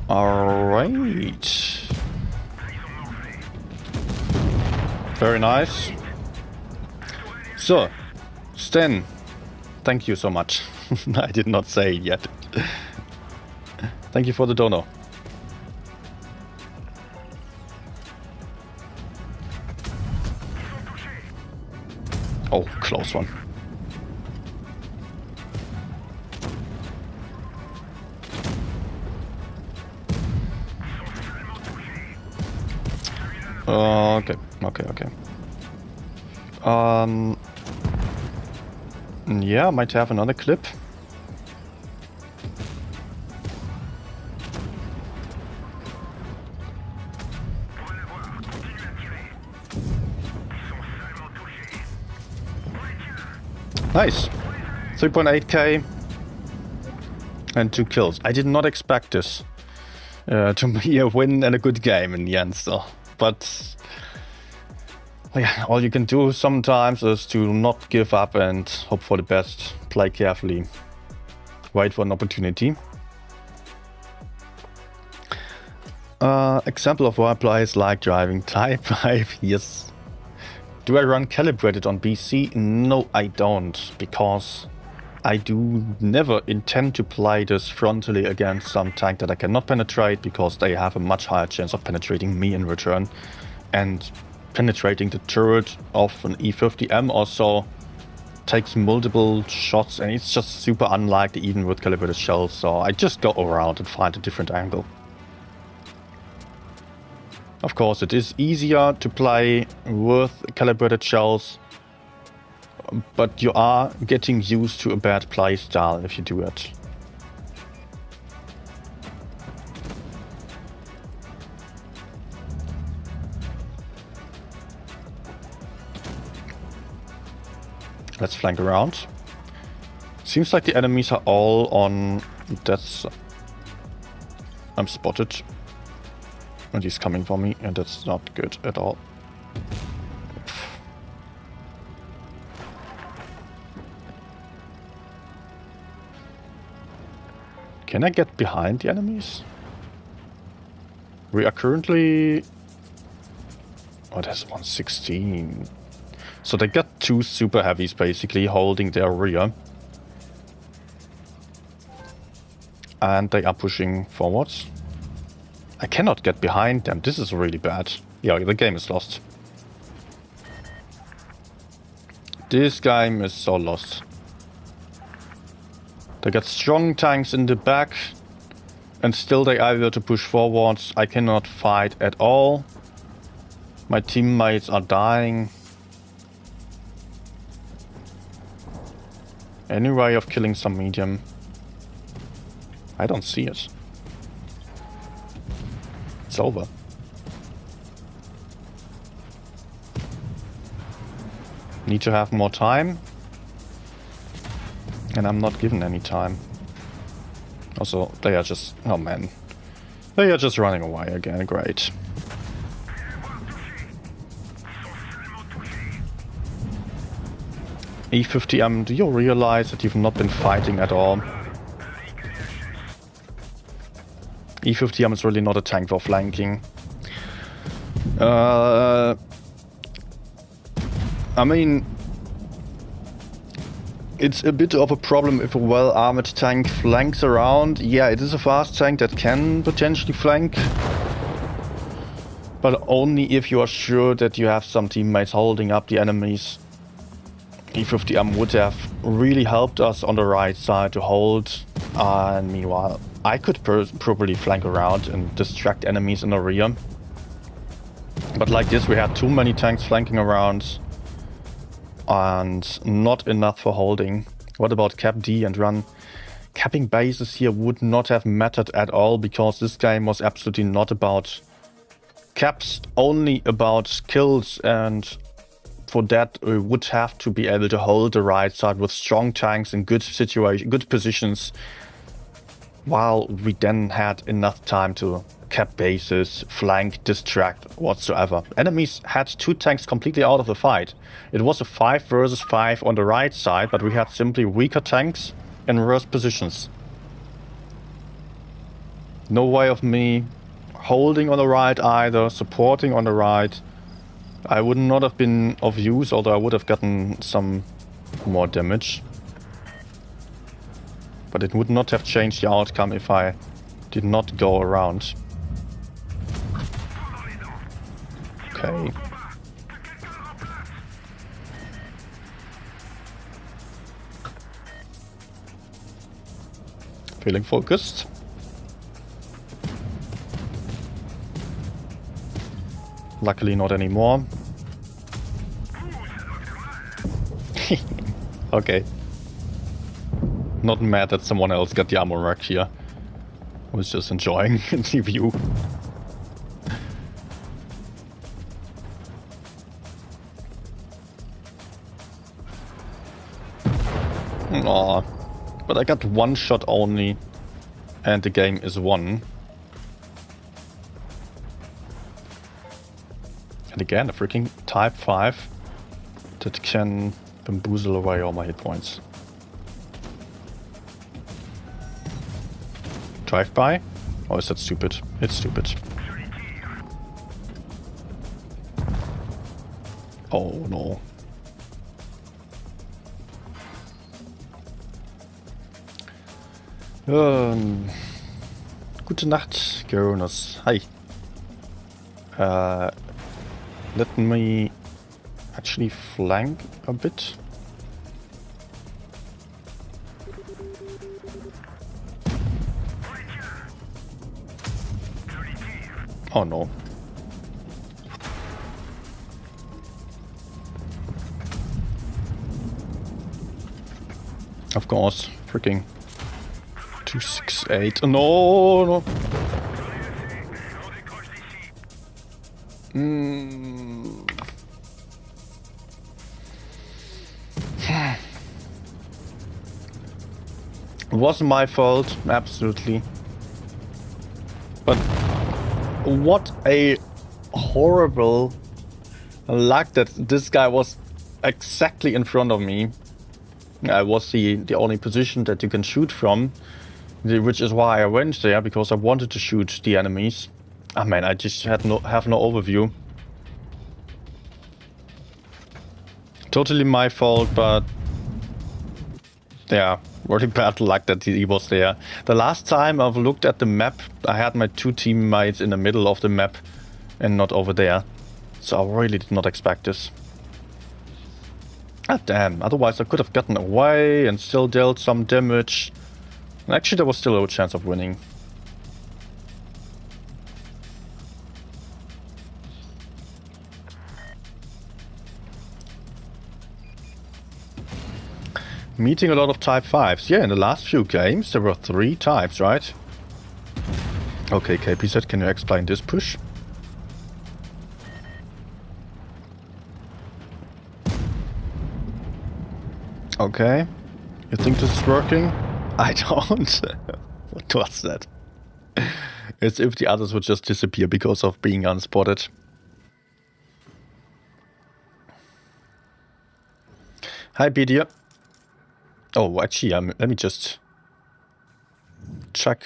Alright. Very nice. So, Sten, thank you so much. I did not say it yet. Thank you for the dono. Oh, close one. Okay. Yeah, I might have another clip. Nice. 3.8k and 2 kills. I did not expect this to be a win and a good game in the end, so. But Yeah, all you can do sometimes is to not give up and hope for the best. Play carefully. Wait for an opportunity. Example of why I play is like driving Type 5, yes. Do I run calibrated on BC? No, I don't, because I do never intend to play this frontally against some tank that I cannot penetrate, because they have a much higher chance of penetrating me in return. And penetrating the turret of an E50M or so takes multiple shots, and it's just super unlikely even with calibrated shells, so I just go around and find a different angle. Of course, it is easier to play with calibrated shells, but you are getting used to a bad play style if you do it. Let's flank around. Seems like the enemies are all on... That's... I'm spotted. And he's coming for me, and that's not good at all. Can I get behind the enemies? We are currently... Oh, that's 116. So they got two super heavies basically holding their rear. And they are pushing forwards. I cannot get behind them. This is really bad. Yeah, the game is lost. This game is so lost. They got strong tanks in the back. And still they are able to push forwards. I cannot fight at all. My teammates are dying. Any way of killing some medium? I don't see it. It's over. Need to have more time. And I'm not given any time. Also, they are just... Oh man. They are just running away again. Great. E50M, do you realize that you've not been fighting at all? E50M is really not a tank for flanking. I mean, it's a bit of a problem if a well-armored tank flanks around. Yeah, it is a fast tank that can potentially flank. But only if you are sure that you have some teammates holding up the enemies. E50M would have really helped us on the right side to hold. And meanwhile, I could probably flank around and distract enemies in the rear. But like this, we had too many tanks flanking around. And not enough for holding. What about cap D and run? Capping bases here would not have mattered at all, because this game was absolutely not about caps, only about kills, and for that we would have to be able to hold the right side with strong tanks in good positions, while we then had enough time to cap bases, flank, distract, whatsoever. Enemies had two tanks completely out of the fight. It was a 5 versus 5 on the right side, but we had simply weaker tanks in worse positions. No way of me holding on the right either, supporting on the right. I would not have been of use, although I would have gotten some more damage. But it would not have changed the outcome if I did not go around. Okay. Feeling focused. Luckily not anymore. Okay. Not mad that someone else got the armor rack here. I was just enjoying the view. Aw. But I got one shot only. And the game is won. And again, a freaking Type 5 that can bamboozle away all my hit points. Drive-by? Or is that stupid? It's stupid. Oh no. Gute Nacht, Jonas. Hi. Let me actually flank a bit. Oh no. Of course, freaking 268. No, no. It wasn't my fault, absolutely. But what a horrible luck that this guy was exactly in front of me. I was the only position that you can shoot from, which is why I went there, because I wanted to shoot the enemies. Ah man, I just have no overview. Totally my fault, but yeah, really bad luck that he was there. The last time I've looked at the map, I had my two teammates in the middle of the map and not over there. So I really did not expect this. Ah damn, otherwise I could have gotten away and still dealt some damage. And actually there was still a chance of winning. Meeting a lot of Type 5s. Yeah, in the last few games there were 3 types, right? Okay, KPZ, can you explain this push? Okay. You think this is working? I don't. What was that? As if the others would just disappear because of being unspotted. Hi, Bedia. Oh, actually, let me just check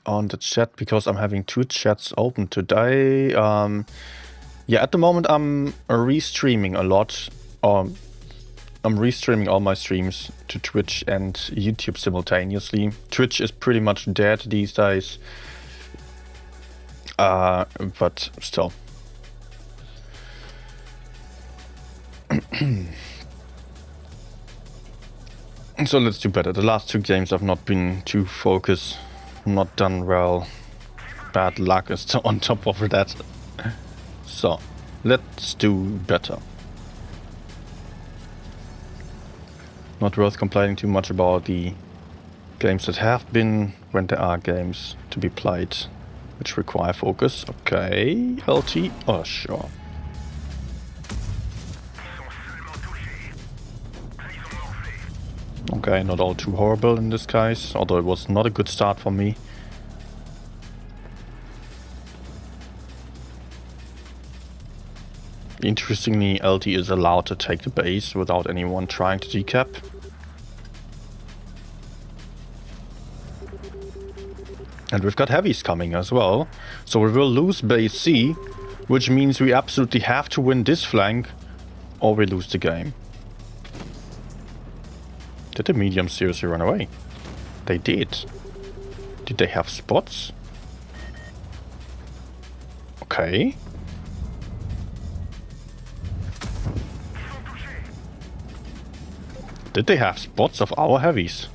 on the chat because I'm having 2 chats open today. Yeah, at the moment I'm restreaming a lot. I'm restreaming all my streams to Twitch and YouTube simultaneously. Twitch is pretty much dead these days. But still. So let's do better. The last 2 games I've not been too focused, not done well. Bad luck is on top of that. So, let's do better. Not worth complaining too much about the games that have been when there are games to be played which require focus. Okay, LT. Oh, sure. Okay, not all too horrible in this case, although it was not a good start for me. Interestingly, LT is allowed to take the base without anyone trying to decap. And we've got heavies coming as well, so we will lose base C, which means we absolutely have to win this flank or we lose the game. Did the mediums seriously run away? They did. Did they have spots? Okay. Did they have spots of our heavies?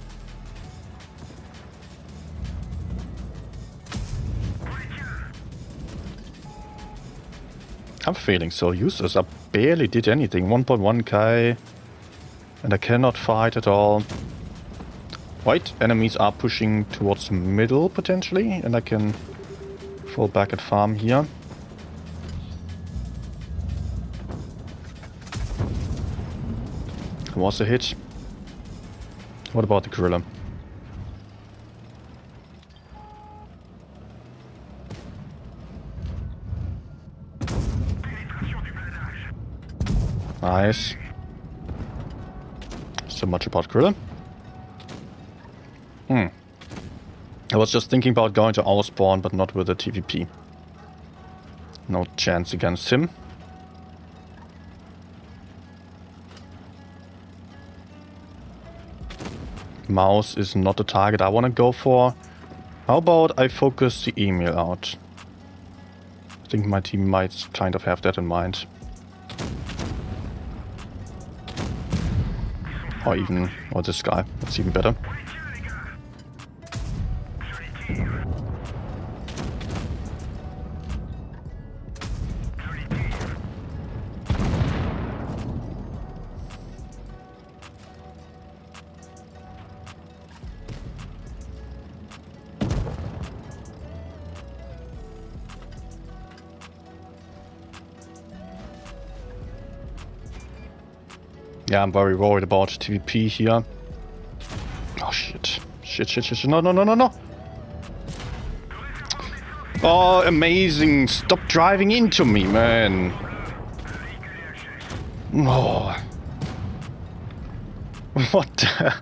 I'm feeling so useless. I barely did anything. 1.1k. And I cannot fight at all. Wait, enemies are pushing towards the middle potentially. And I can fall back at farm here. Was a hit. What about the gorilla? Nice. So much about Grill. I was just thinking about going to our spawn, but not with a TVP. No chance against him. Mouse is not the target I want to go for. How about I focus the email out? I think my team might kind of have that in mind. Or this guy. That's even better. Yeah, I'm very worried about TVP here. Oh, shit. Shit. No. Oh, amazing. Stop driving into me, man. Oh. What the...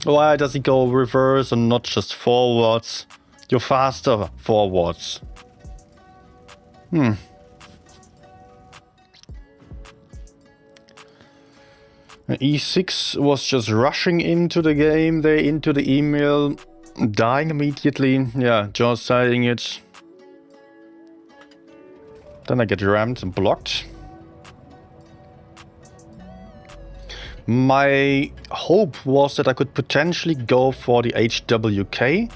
Why does he go reverse and not just forwards? You're faster forwards. E6 was just rushing into the game, they into the email, dying immediately. Yeah, just saying it. Then I get rammed and blocked. My hope was that I could potentially go for the HWK,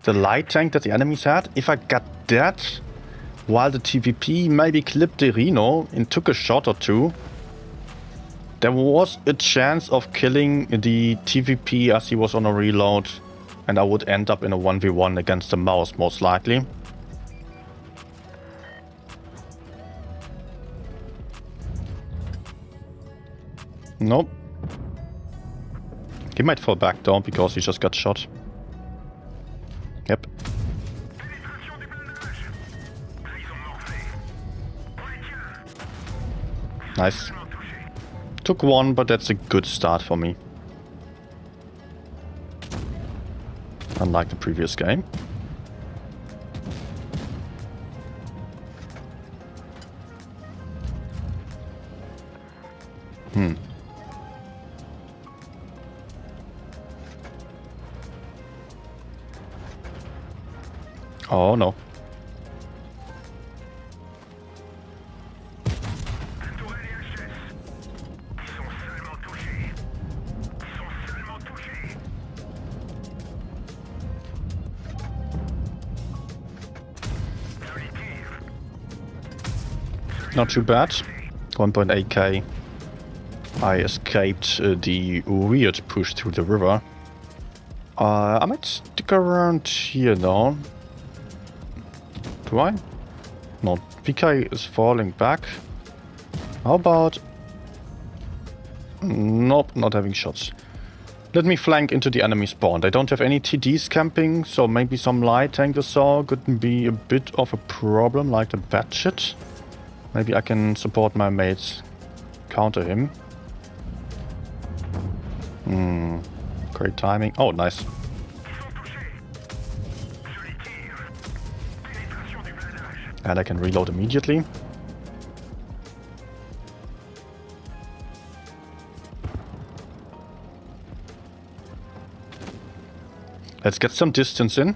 the light tank that the enemies had. If I got that, while the TVP maybe clipped the Rhino and took a shot or two, there was a chance of killing the TVP as he was on a reload, and I would end up in a 1v1 against the mouse, most likely. Nope. He might fall back though, because he just got shot. Yep. Nice. Took one, but that's a good start for me. Unlike the previous game. Oh no. Not too bad. 1.8k. I escaped the weird push through the river. I might stick around here though. Do I? No, PK is falling back. How about... Nope, not having shots. Let me flank into the enemy spawn. They don't have any TDs camping, so maybe some light tank or so could be a bit of a problem, like the bat shit. Maybe I can support my mates, counter him. Great timing. Oh, nice. And I can reload immediately. Let's get some distance in.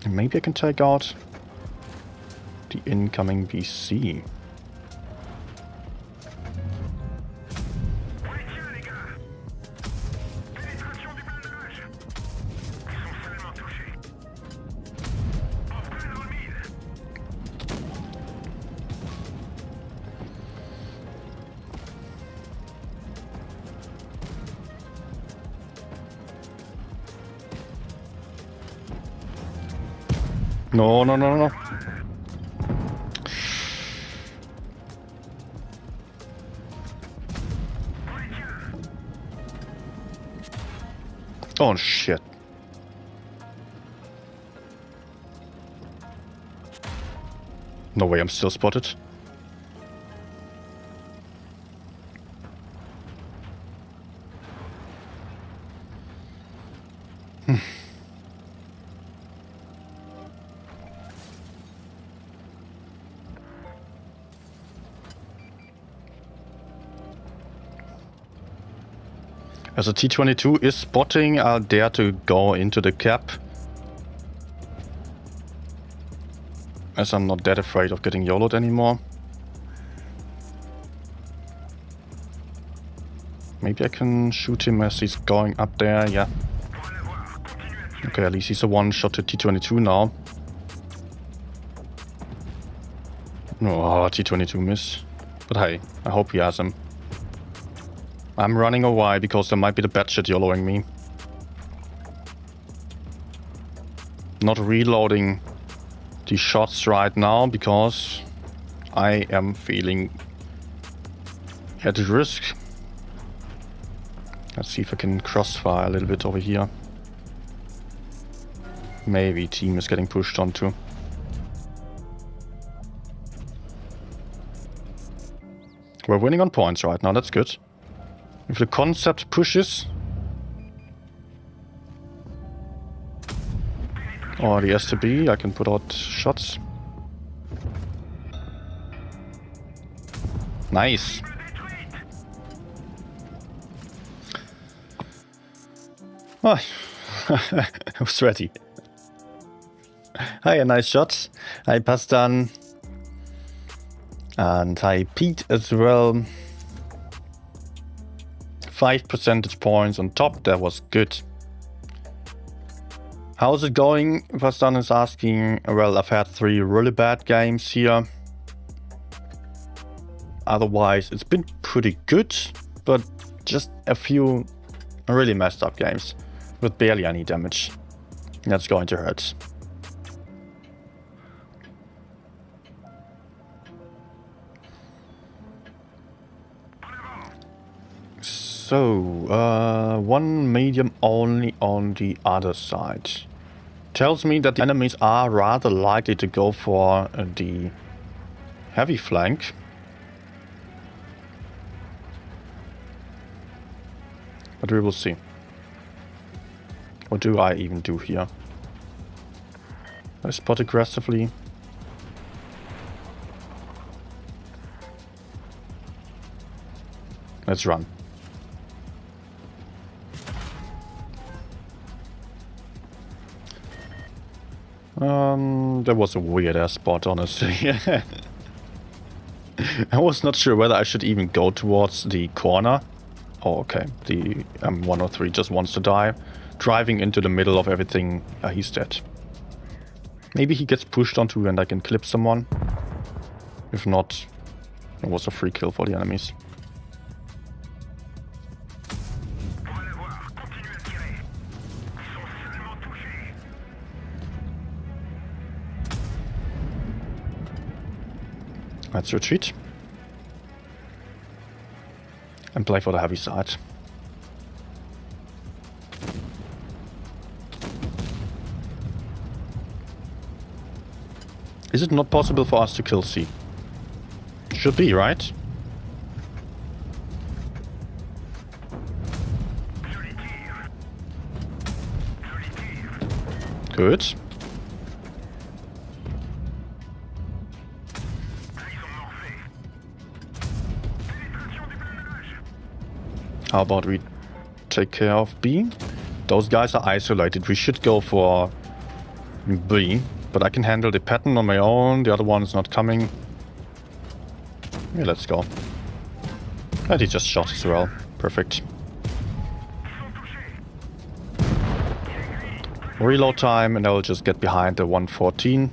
And maybe I can take out the incoming BC. No. Oh shit. No way, I'm still spotted. As a T-22 is spotting, I'll dare to go into the cap. As I'm not that afraid of getting YOLO'd anymore. Maybe I can shoot him as he's going up there, yeah. Okay, at least he's a one-shot to T-22 now. Oh, T-22 miss. But hey, I hope he has him. I'm running away because there might be the bad shit YOLOing me. Not reloading the shots right now because I am feeling at risk. Let's see if I can crossfire a little bit over here. Maybe team is getting pushed onto. We're winning on points right now, that's good. If the concept pushes, or the STB, I can put out shots. Nice. Oh, I was ready. Hi, a nice shot. Hi, Pastan. And hi, Pete as well. 5 percentage points on top, that was good. How's it going? Pastan is asking. Well, I've had 3 really bad games here. Otherwise, it's been pretty good, but just a few really messed up games with barely any damage. That's going to hurt. So, 1 medium only on the other side. Tells me that the enemies are rather likely to go for the heavy flank. But we will see. What do I even do here? I spot aggressively. Let's run. That was a weird ass spot, honestly. I was not sure whether I should even go towards the corner. Oh, okay. The M103 just wants to die. Driving into the middle of everything, he's dead. Maybe he gets pushed onto and I can clip someone. If not, it was a free kill for the enemies. Let's retreat. And play for the heavy side. Is it not possible for us to kill C? Should be, right? Good. How about we take care of B? Those guys are isolated. We should go for B. But I can handle the pattern on my own. The other one is not coming. Yeah, let's go. And he just shot as well. Perfect. Reload time, and I will just get behind the 114.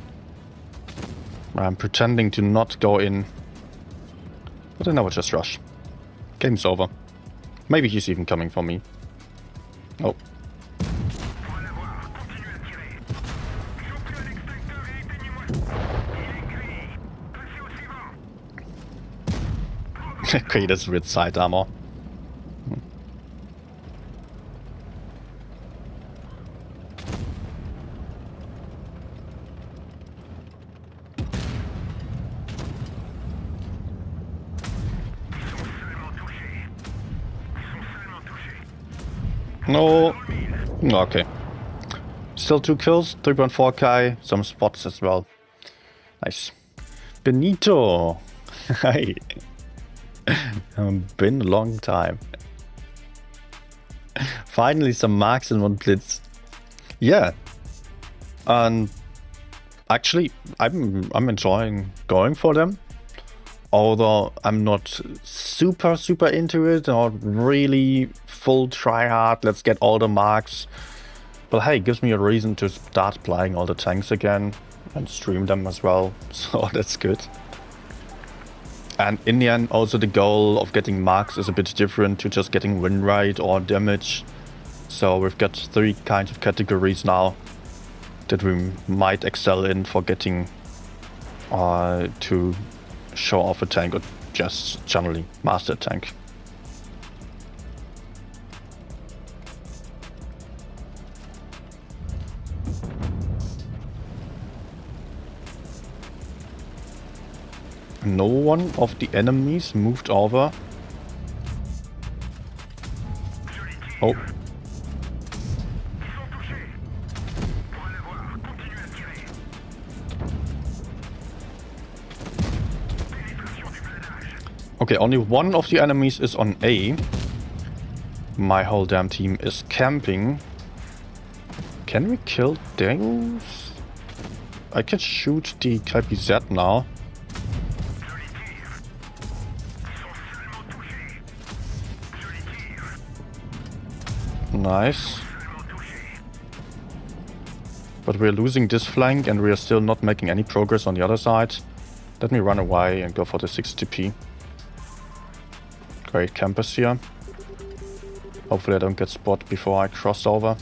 I'm pretending to not go in. But then I will just rush. Game's over. Maybe he's even coming for me. Oh. Okay, that's with side armor. No. Okay. Still 2 kills, 3.4k, some spots as well. Nice. Benito! Hi. Been a long time. Finally some marks in one blitz. Yeah. And actually, I'm enjoying going for them. Although I'm not super into it, not really full try hard, let's get all the marks. But hey, it gives me a reason to start playing all the tanks again and stream them as well, so that's good. And in the end, also the goal of getting marks is a bit different to just getting win rate or damage. So we've got 3 kinds of categories now that we might excel in for getting to show off a tank or just generally master a tank. No one of the enemies moved over. Oh. Okay, only one of the enemies is on A. My whole damn team is camping. Can we kill those? I can shoot the KPZ now. Nice. But we're losing this flank and we are still not making any progress on the other side. Let me run away and go for the 6TP. Great campers here. Hopefully I don't get spotted before I cross over.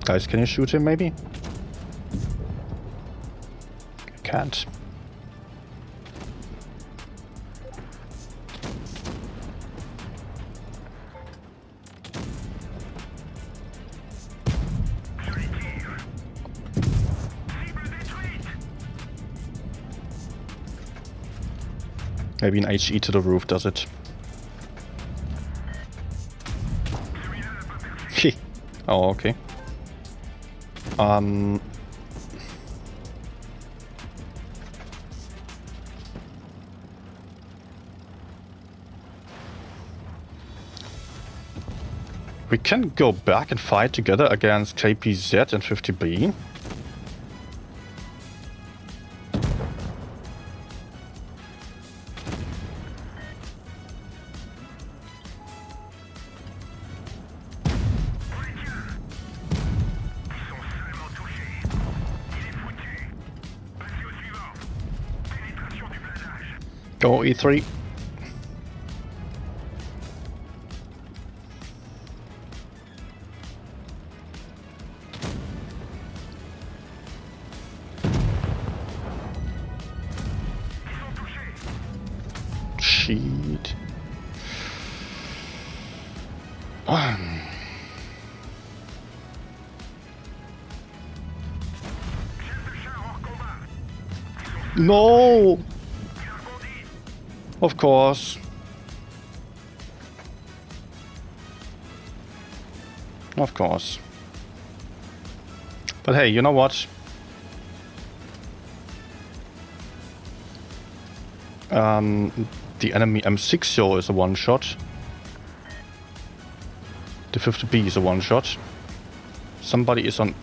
Guys, can you shoot him maybe? Can't. Maybe an HE to the roof does it. Oh, okay. We can go back and fight together against KPZ and 50B. Go E3. Shit. No! Of course. Of course. But hey, you know what? The enemy M60 is a one-shot. The 50B is a one-shot. Somebody is on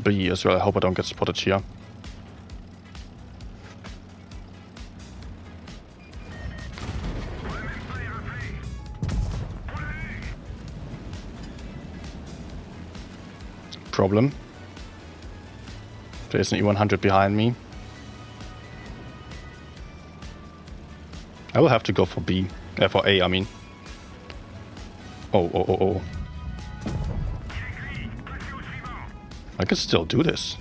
B as well. I hope I don't get spotted here. Problem. There's an E100 behind me. I will have to go for B. For A, I mean. Oh. I can still do this.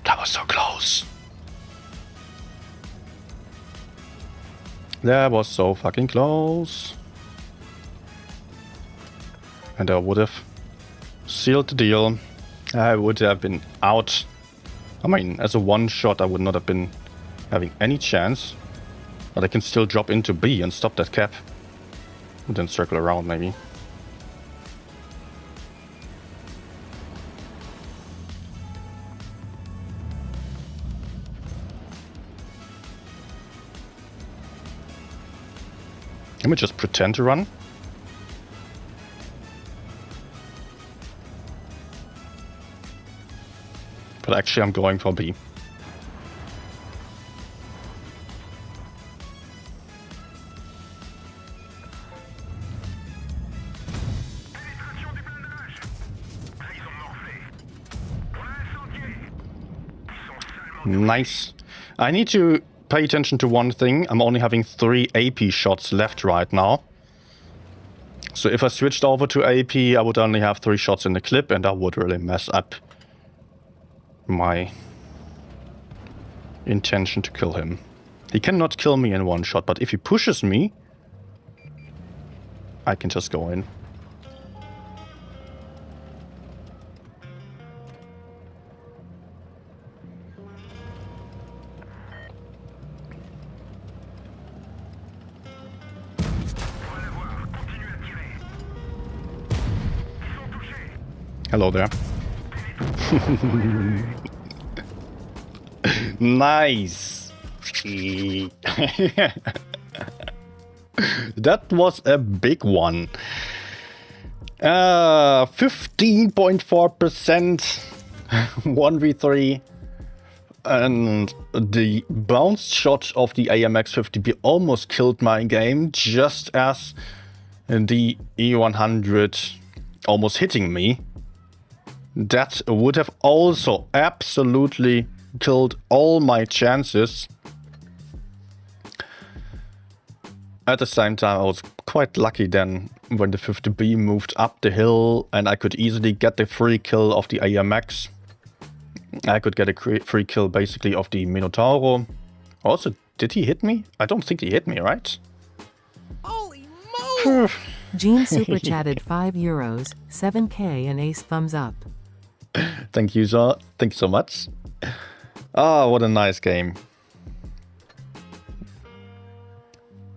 That was so close. That was so fucking close. And I would have sealed the deal. I would have been out. I mean, as a one-shot, I would not have been having any chance. But I can still drop into B and stop that cap. And then circle around, maybe. Let me just pretend to run. But actually I'm going for B. Nice. I need to pay attention to one thing. I'm only having 3 AP shots left right now. So if I switched over to AP, I would only have 3 shots in the clip, and that would really mess up my intention to kill him. He cannot kill me in one shot, but if he pushes me, I can just go in. Hello there. Nice. That was a big one. 15.4% 1v3. And the bounce shot of the AMX 50B almost killed my game, just as the E100 almost hitting me. That would have also absolutely killed all my chances. At the same time, I was quite lucky then when the 50B moved up the hill and I could easily get the free kill of the AMX. I could get a free kill basically of the Minotauro. Also, did he hit me? I don't think he hit me, right? Holy moly! Gene super chatted €5, 7k and ace thumbs up. Thank you, sir. Thank you so much. Oh, what a nice game.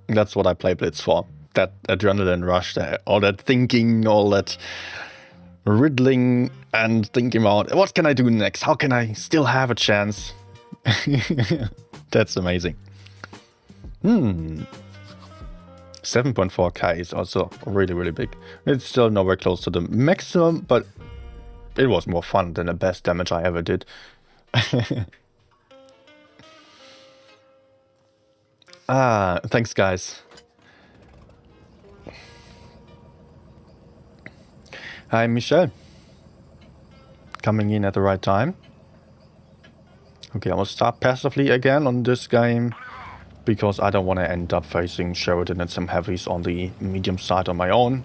That's what I play Blitz for. That adrenaline rush there. All that thinking, all that riddling and thinking about what can I do next? How can I still have a chance? That's amazing. 7.4k is also really, really big. It's still nowhere close to the maximum, but it was more fun than the best damage I ever did. Thanks guys. Hi Michelle. Coming in at the right time. Okay, I will start passively again on this game, because I don't want to end up facing Sheridan and some heavies on the medium side on my own.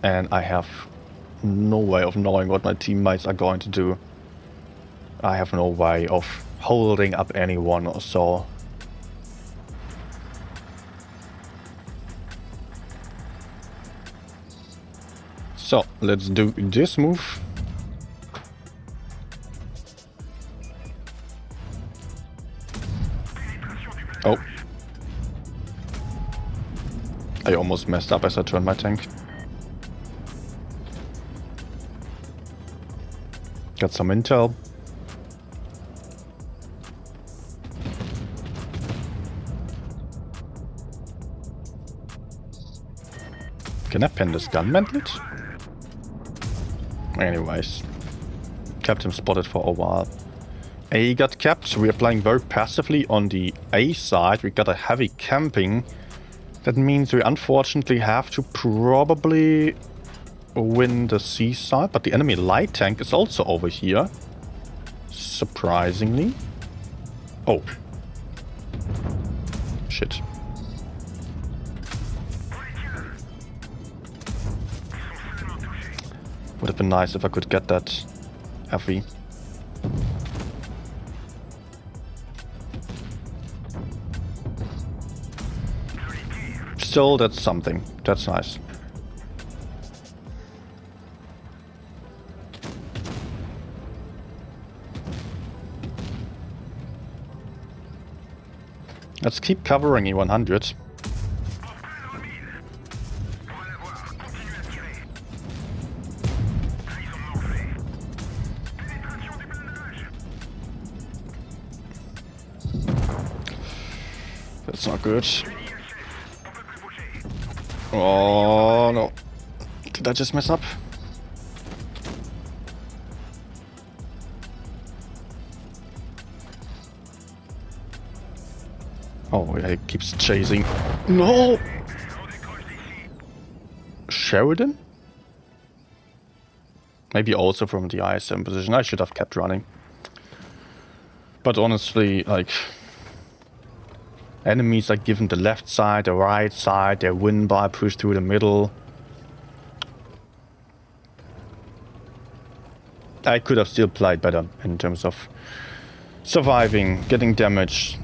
And I have no way of knowing what my teammates are going to do. I have no way of holding up anyone or so. So, let's do this move. Oh. I almost messed up as I turned my tank. Got some intel. Can I pen this gun mantlet? Anyways. Kept him spotted for a while. A got kept. We are playing very passively on the A side. We got a heavy camping. That means we unfortunately have to probably win the C side, but the enemy light tank is also over here. Surprisingly. Oh. Shit. Would have been nice if I could get that heavy. still, that's something. That's nice. Let's keep covering E100. That's not good. Oh no. Did I just mess up? Oh, yeah, he keeps chasing. No! Sheridan? Maybe also from the ISM position. I should have kept running. But honestly, like... enemies are given the left side, the right side, they win by push through the middle. I could have still played better in terms of surviving, getting damage.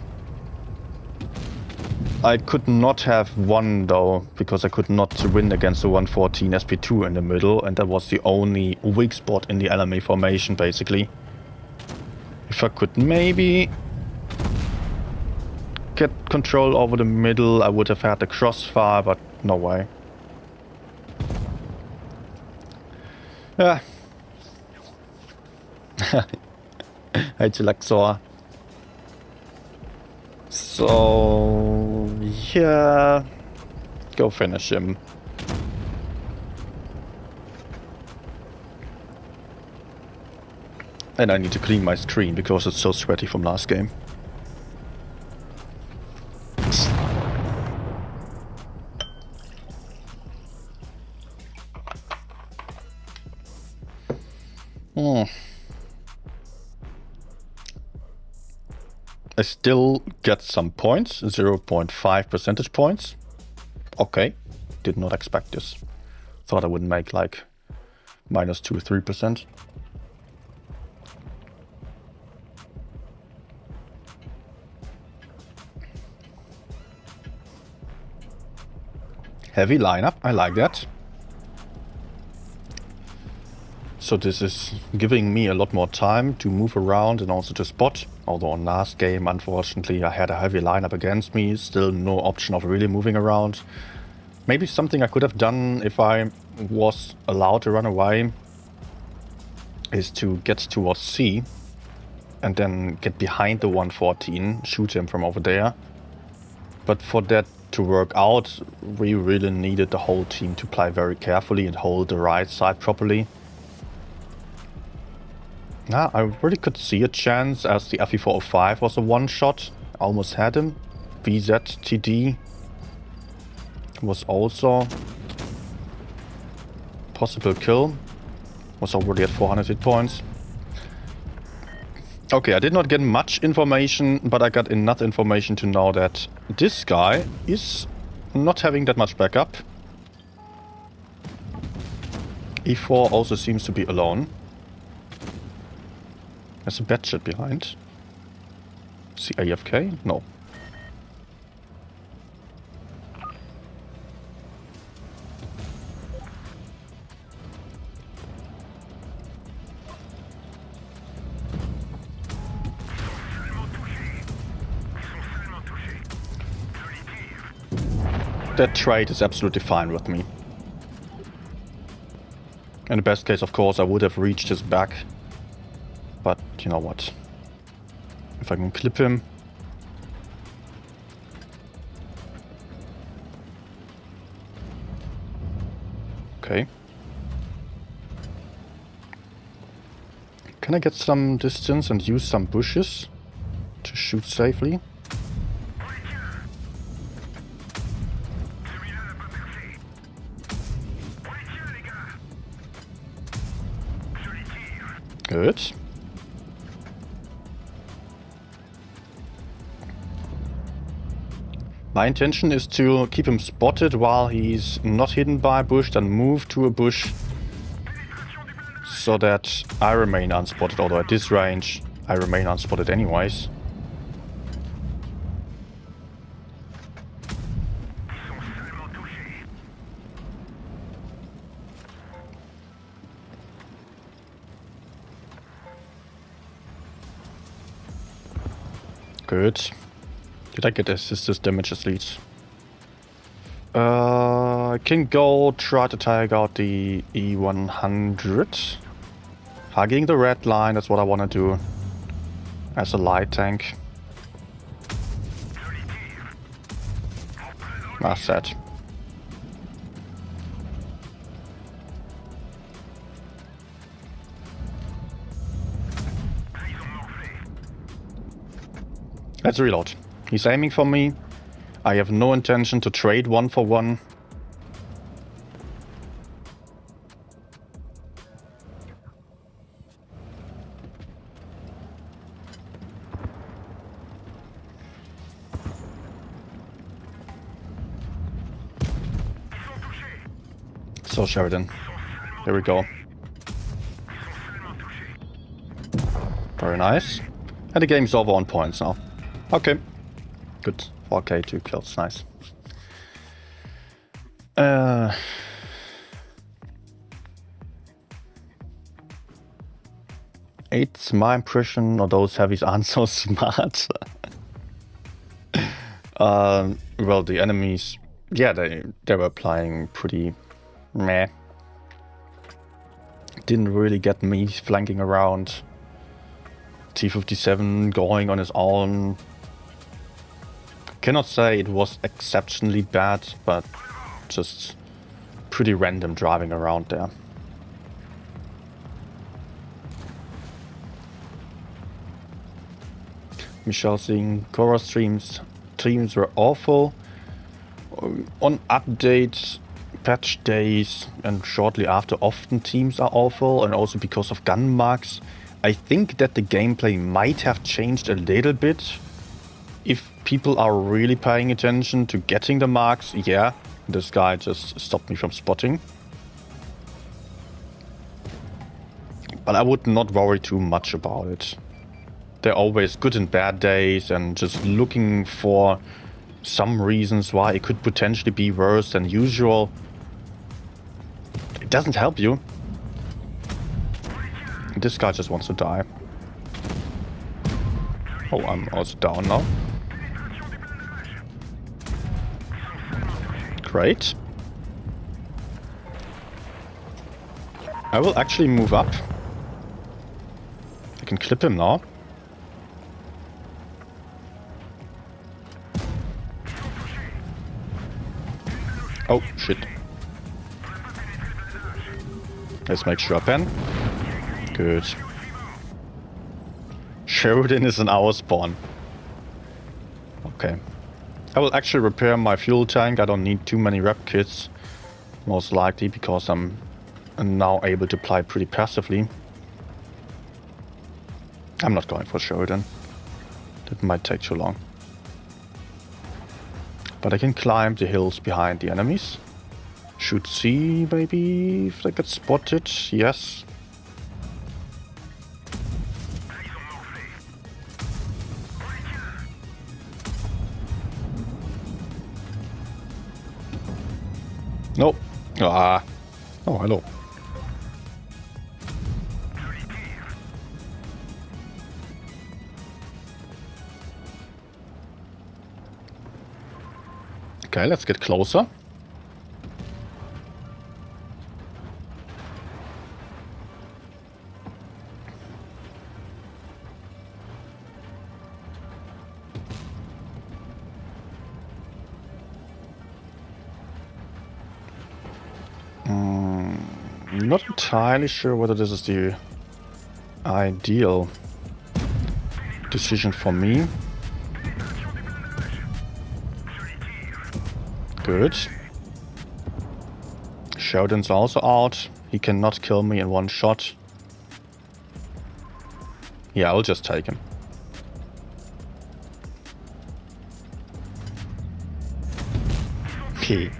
I could not have won though, because I could not win against the 114 SP2 in the middle, and that was the only weak spot in the LMA formation basically. If I could maybe get control over the middle, I would have had the crossfire, but no way. Yeah. Hey, Chilaxor. So, yeah, go finish him. And I need to clean my screen because it's so sweaty from last game. I still get some points, 0.5 percentage points. Okay, did not expect this. Thought I would make like -2 or 3%. Heavy lineup, I like that. So this is giving me a lot more time to move around and also to spot. Although on last game, unfortunately, I had a heavy lineup against me. Still no option of really moving around. Maybe something I could have done if I was allowed to run away is to get towards C and then get behind the 114, shoot him from over there. But for that to work out, we really needed the whole team to play very carefully and hold the right side properly. Nah, I really could see a chance as the FE405 was a one-shot. Almost had him. VZTD was also possible kill. Was already at 400 hit points. Okay, I did not get much information, but I got enough information to know that this guy is not having that much backup. E4 also seems to be alone. There's a batshit behind. Is he AFK? No. That trade is absolutely fine with me. In the best case, of course, I would have reached his back. But you know what? If I can clip him. Okay. Can I get some distance and use some bushes to shoot safely? Good. My intention is to keep him spotted while he's not hidden by a bush, then move to a bush so that I remain unspotted, although at this range I remain unspotted anyways. Good. Did I get assist damage as leads? I can go try to take out the E100. Hugging the red line, that's what I want to do. As a light tank. That's that. Let's reload. He's aiming for me. I have no intention to trade 1 for 1. So Sheridan, here we go. Very nice. And the game's over on points now. Okay, good. 4k, 2 kills, nice. It's my impression, or those heavies aren't so smart. Well, the enemies, yeah, they were playing pretty meh. Didn't really get me flanking around. T57 going on his own. Cannot say it was exceptionally bad, but just pretty random driving around there. Michelle saying Korra teams were awful. On updates, patch days, and shortly after, often teams are awful, and also because of gun marks. I think that the gameplay might have changed a little bit. If people are really paying attention to getting the marks, yeah, this guy just stopped me from spotting. But I would not worry too much about it. They're always good and bad days, and just looking for some reasons why it could potentially be worse than usual. It doesn't help you. This guy just wants to die. Oh, I'm also down now. Great. I will actually move up. I can clip him now. Oh, shit. Let's make sure I pen. Good. Sheridan is in our spawn. Okay. I will actually repair my fuel tank. I don't need too many rep kits. Most likely because I'm now able to play pretty passively. I'm not going for Sheridan. That might take too long. But I can climb the hills behind the enemies. Should see maybe if I get spotted. Yes. Nope. Ah. Oh, hello. Okay, let's get closer. Not entirely sure whether this is the ideal decision for me. Good. Sheridan's also out. He cannot kill me in one shot. Yeah, I'll just take him. Okay.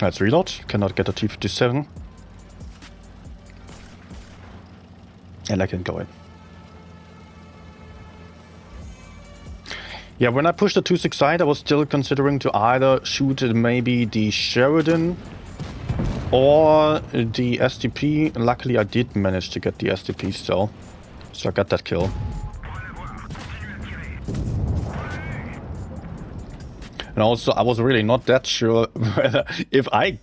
Let's reload. Cannot get a T57. And I can go in. Yeah, when I pushed the 2-6 side, I was still considering to either shoot maybe the Sheridan or the SDP. Luckily I did manage to get the SDP still, so I got that kill. And also I was really not that sure whether if I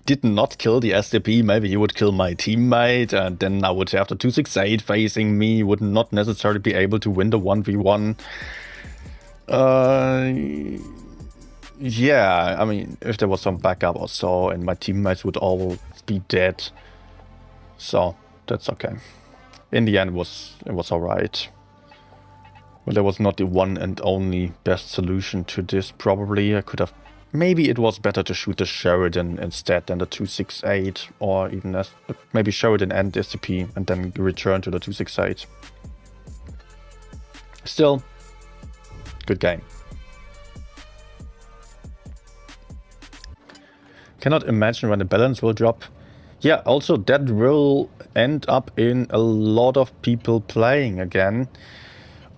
did not kill the SDP, maybe he would kill my teammate, and then I would have the 268 facing me, would not necessarily be able to win the 1v1. Yeah, I mean, if there was some backup or so, and my teammates would all be dead, so that's okay. In the end, it was alright. Well, there was not the one and only best solution to this, probably. I could have... Maybe it was better to shoot the Sheridan instead than the 268, or even maybe Sheridan and SCP, and then return to the 268. Still, good game. Cannot imagine when the balance will drop. Yeah, also that will end up in a lot of people playing again.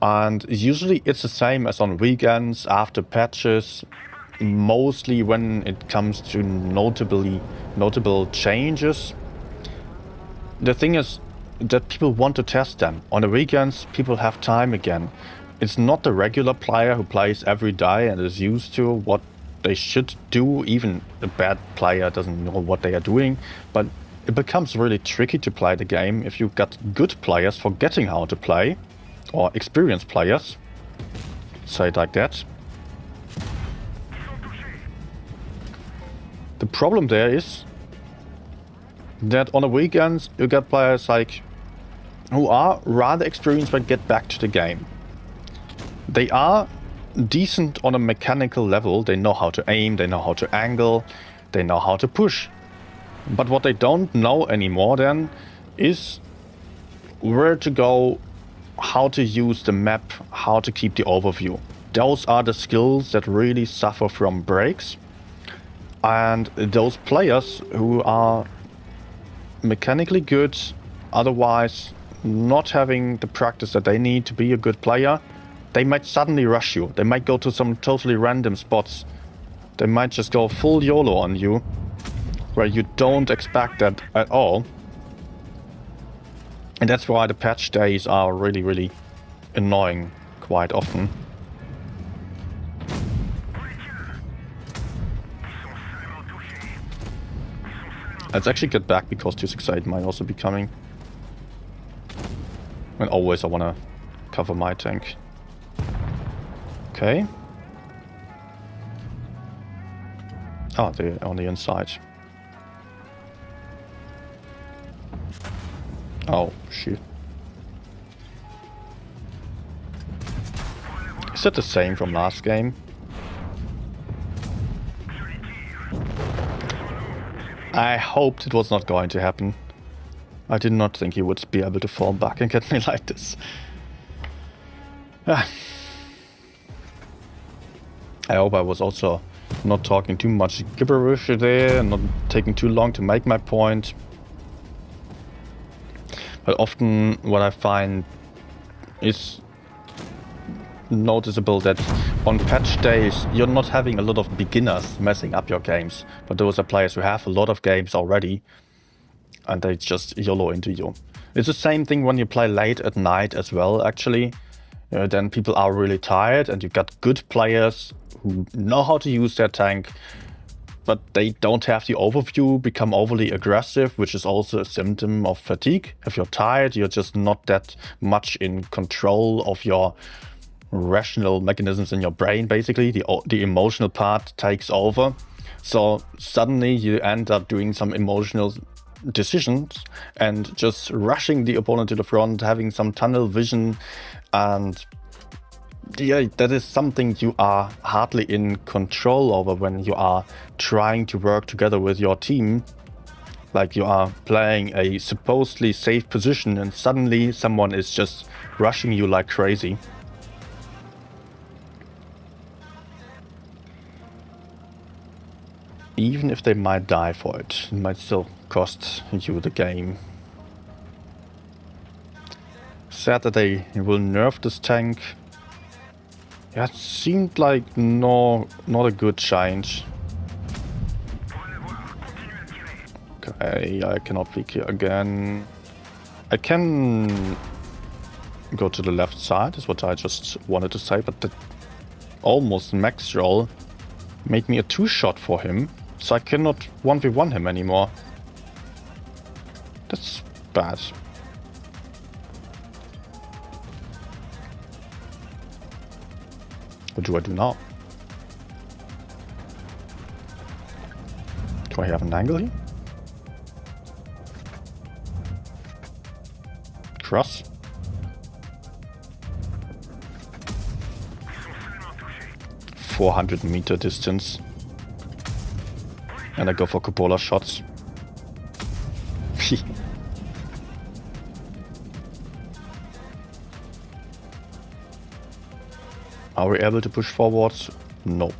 And usually it's the same as on weekends, after patches, mostly when it comes to notable changes. The thing is that people want to test them. On the weekends, people have time again. It's not the regular player who plays every day and is used to what they should do. Even a bad player doesn't know what they are doing, but it becomes really tricky to play the game if you've got good players forgetting how to play, or experienced players, say it like that. The problem there is that on the weekends you get players like who are rather experienced but get back to the game. They are decent on a mechanical level, they know how to aim, they know how to angle, they know how to push. But what they don't know anymore then is where to go, how to use the map, how to keep the overview. Those are the skills that really suffer from breaks. And those players who are mechanically good, otherwise not having the practice that they need to be a good player, they might suddenly rush you. They might go to some totally random spots. They might just go full YOLO on you, where you don't expect that at all. And that's why the patch days are really, really annoying quite often. Let's actually get back because 268 might also be coming. And always I want to cover my tank. Okay. Oh, they're on the inside. Oh, shit. Is that the same from last game? I hoped it was not going to happen. I did not think he would be able to fall back and get me like this. I hope I was also not talking too much gibberish there, and not taking too long to make my point. But often what I find is noticeable that on patch days you're not having a lot of beginners messing up your games, but those are players who have a lot of games already and they just YOLO into you. It's the same thing when you play late at night as well, actually. Then people are really tired and you've got good players who know how to use their tank, but they don't have the overview, become overly aggressive, which is also a symptom of fatigue. If you're tired, you're just not that much in control of your rational mechanisms in your brain, basically. The emotional part takes over. So suddenly you end up doing some emotional decisions and just rushing the opponent to the front, having some tunnel vision, and yeah, that is something you are hardly in control over when you are trying to work together with your team. Like you are playing a supposedly safe position and suddenly someone is just rushing you like crazy. Even if they might die for it, it might still cost you the game. Sad that they will nerf this tank. Yeah, it seemed like not a good change. Okay, I cannot peek here again. I can go to the left side, is what I just wanted to say, but the almost max roll made me a 2-shot for him, so I cannot 1v1 him anymore. That's bad. What do I do now? Do I have an angle here? Cross. .400 meter distance. And I go for cupola shots. Are we able to push forwards? No.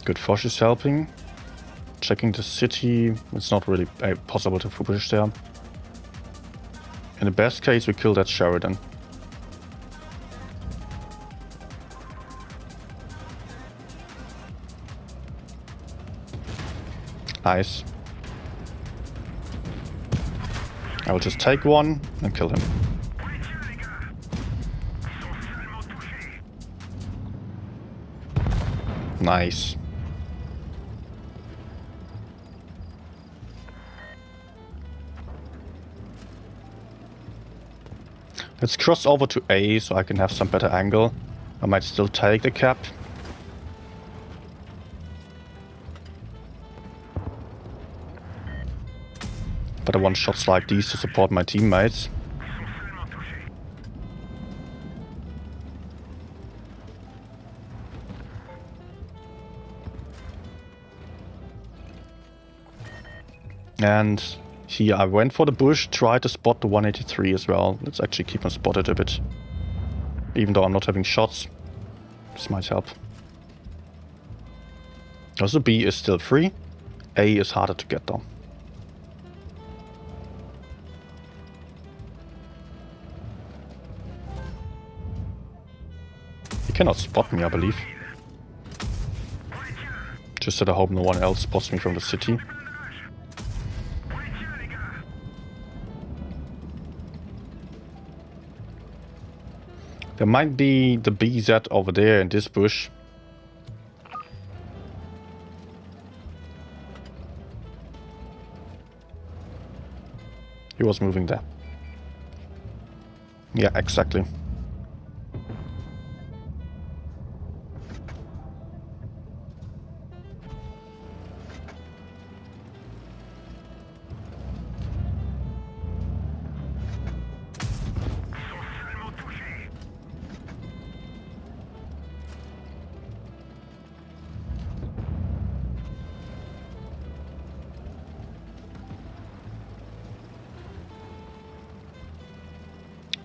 Good, Foch is helping. Checking the city. It's not really possible to push there. In the best case, we kill that Sheridan. Nice. I will just take one and kill him. Nice. Let's cross over to A so I can have some better angle. I might still take the cap. But I want shots like these to support my teammates. And here I went for the bush, tried to spot the 183 as well. Let's actually keep him spotted a bit. Even though I'm not having shots. This might help. Also B is still free. A is harder to get though. He cannot spot me, I believe. Just that I hope no one else spots me from the city. There might be the BZ over there in this bush. He was moving there. Yeah, exactly.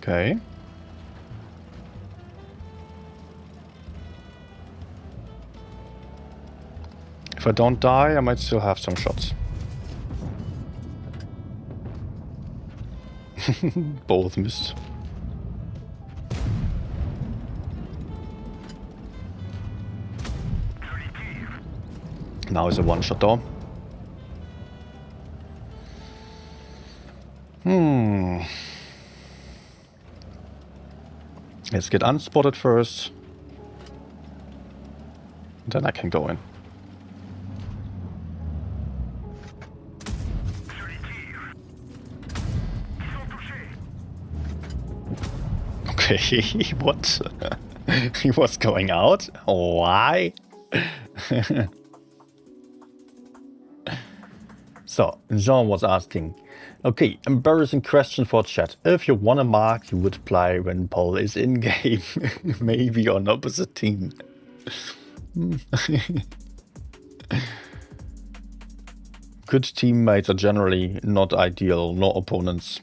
Okay. If I don't die, I might still have some shots. Both missed. Now is a one-shot though. Let's get unspotted first. Then I can go in. Okay, what? He was going out? Why? So, Jean was asking, okay, embarrassing question for chat. If you want a mark you would play when Paul is in-game, maybe on opposite team. Good teammates are generally not ideal, no opponents.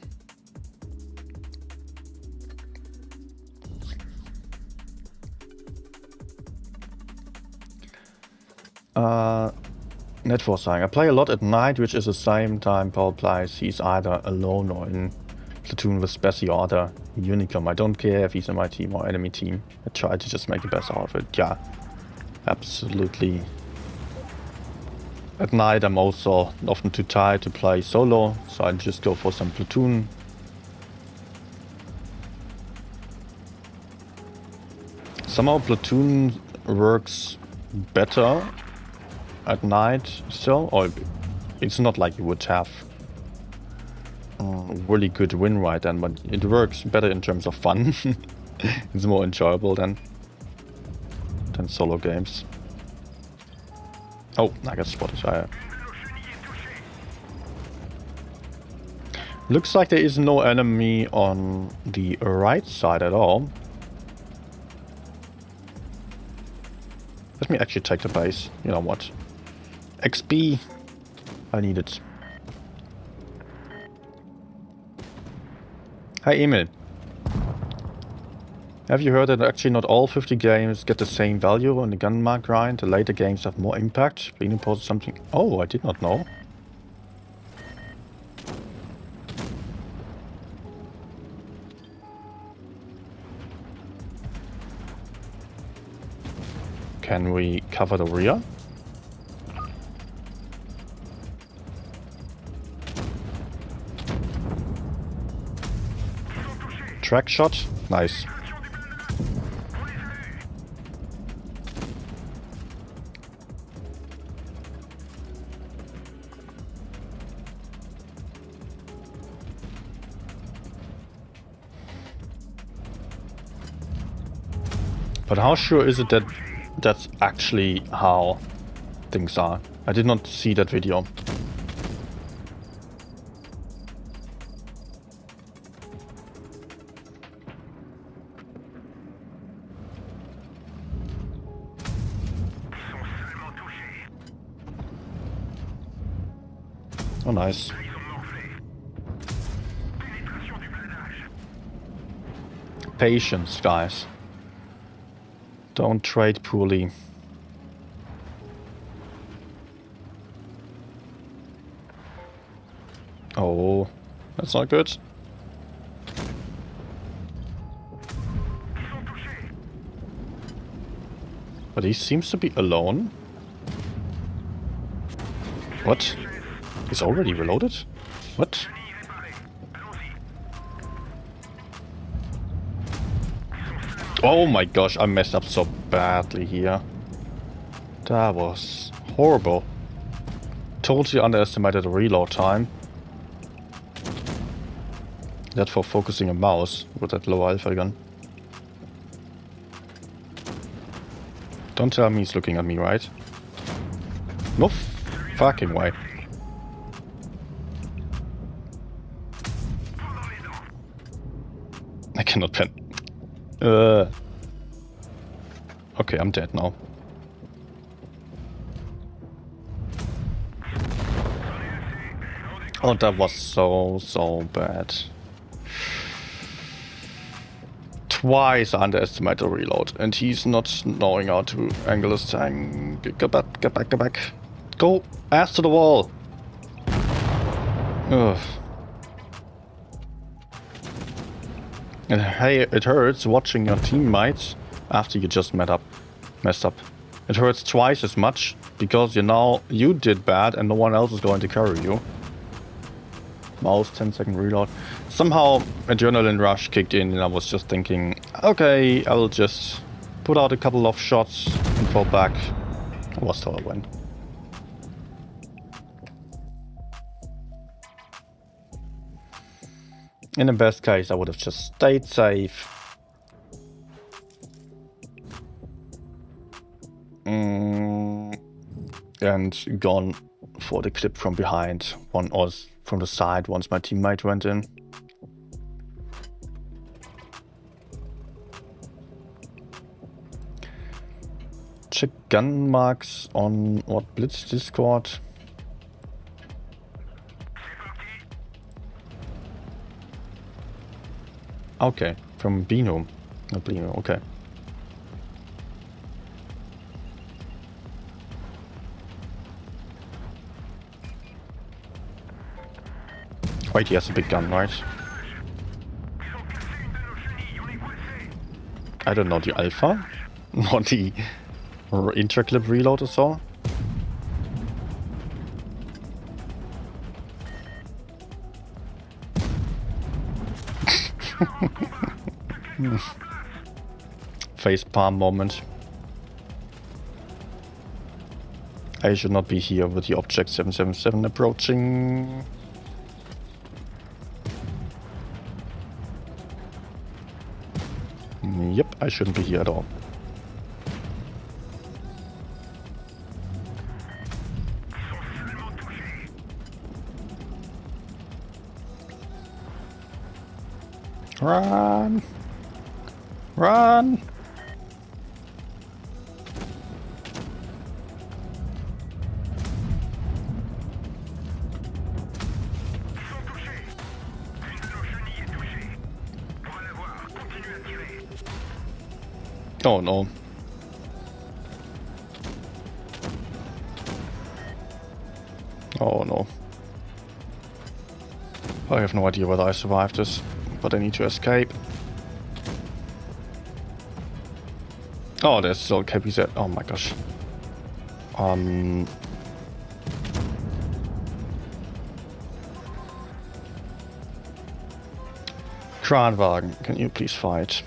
Net for saying, I play a lot at night, which is the same time Paul plays. He's either alone or in platoon with Speci or other Unicom. I don't care if he's on my team or enemy team. I try to just make the best out of it. Yeah, absolutely. At night I'm also often too tired to play solo, so I just go for some platoon. Somehow platoon works better at night still, or it's not like you would have really good win right then, but it works better in terms of fun. It's more enjoyable than solo games. Oh, I got spotted. Looks like there is no enemy on the right side at all. Let me actually take the base. You know what? XP. I need it. Hi Emil. Have you heard that actually not all 50 games get the same value on the Gun Mark grind? The later games have more impact. Being imposed something. Oh, I did not know. Can we cover the rear? Track shot. Nice. But how sure is it that that's actually how things are? I did not see that video. Oh, nice. Patience, guys. Don't trade poorly. Oh, that's not good. But he seems to be alone. What? He's already reloaded? What? Oh my gosh, I messed up so badly here. That was horrible. Totally underestimated the reload time. That for focusing a mouse with that low alpha gun. Don't tell me he's looking at me, right? No fucking way. I cannot pen. Okay, I'm dead now. Oh, that was so bad. Twice I underestimated the reload, and he's not knowing how to angle his tank. Get back, get back, get back. Go! Ass to the wall! Ugh. And hey, it hurts watching your teammates after you just messed up. It hurts twice as much because you did bad and no one else is going to carry you. Mouse 10-second reload. Somehow adrenaline rush kicked in and I was just thinking, okay, I will just put out a couple of shots and fall back. That was how I went. In the best case, I would have just stayed safe. And gone for the clip from behind, or from the side once my teammate went in. Check gun marks on what Blitz Discord. Okay, from Bino. Not Bino, okay. Wait, he has a big gun, right? I don't know, the alpha? Or the interclip reload or so? Face palm moment. I should not be here with the object 777 approaching. Yep, I shouldn't be here at all. Run! Run! Oh no. Oh no. I have no idea whether I survived this, but I need to escape. Oh, there's still KPZ. Oh my gosh. Kranwagen, can you please fight?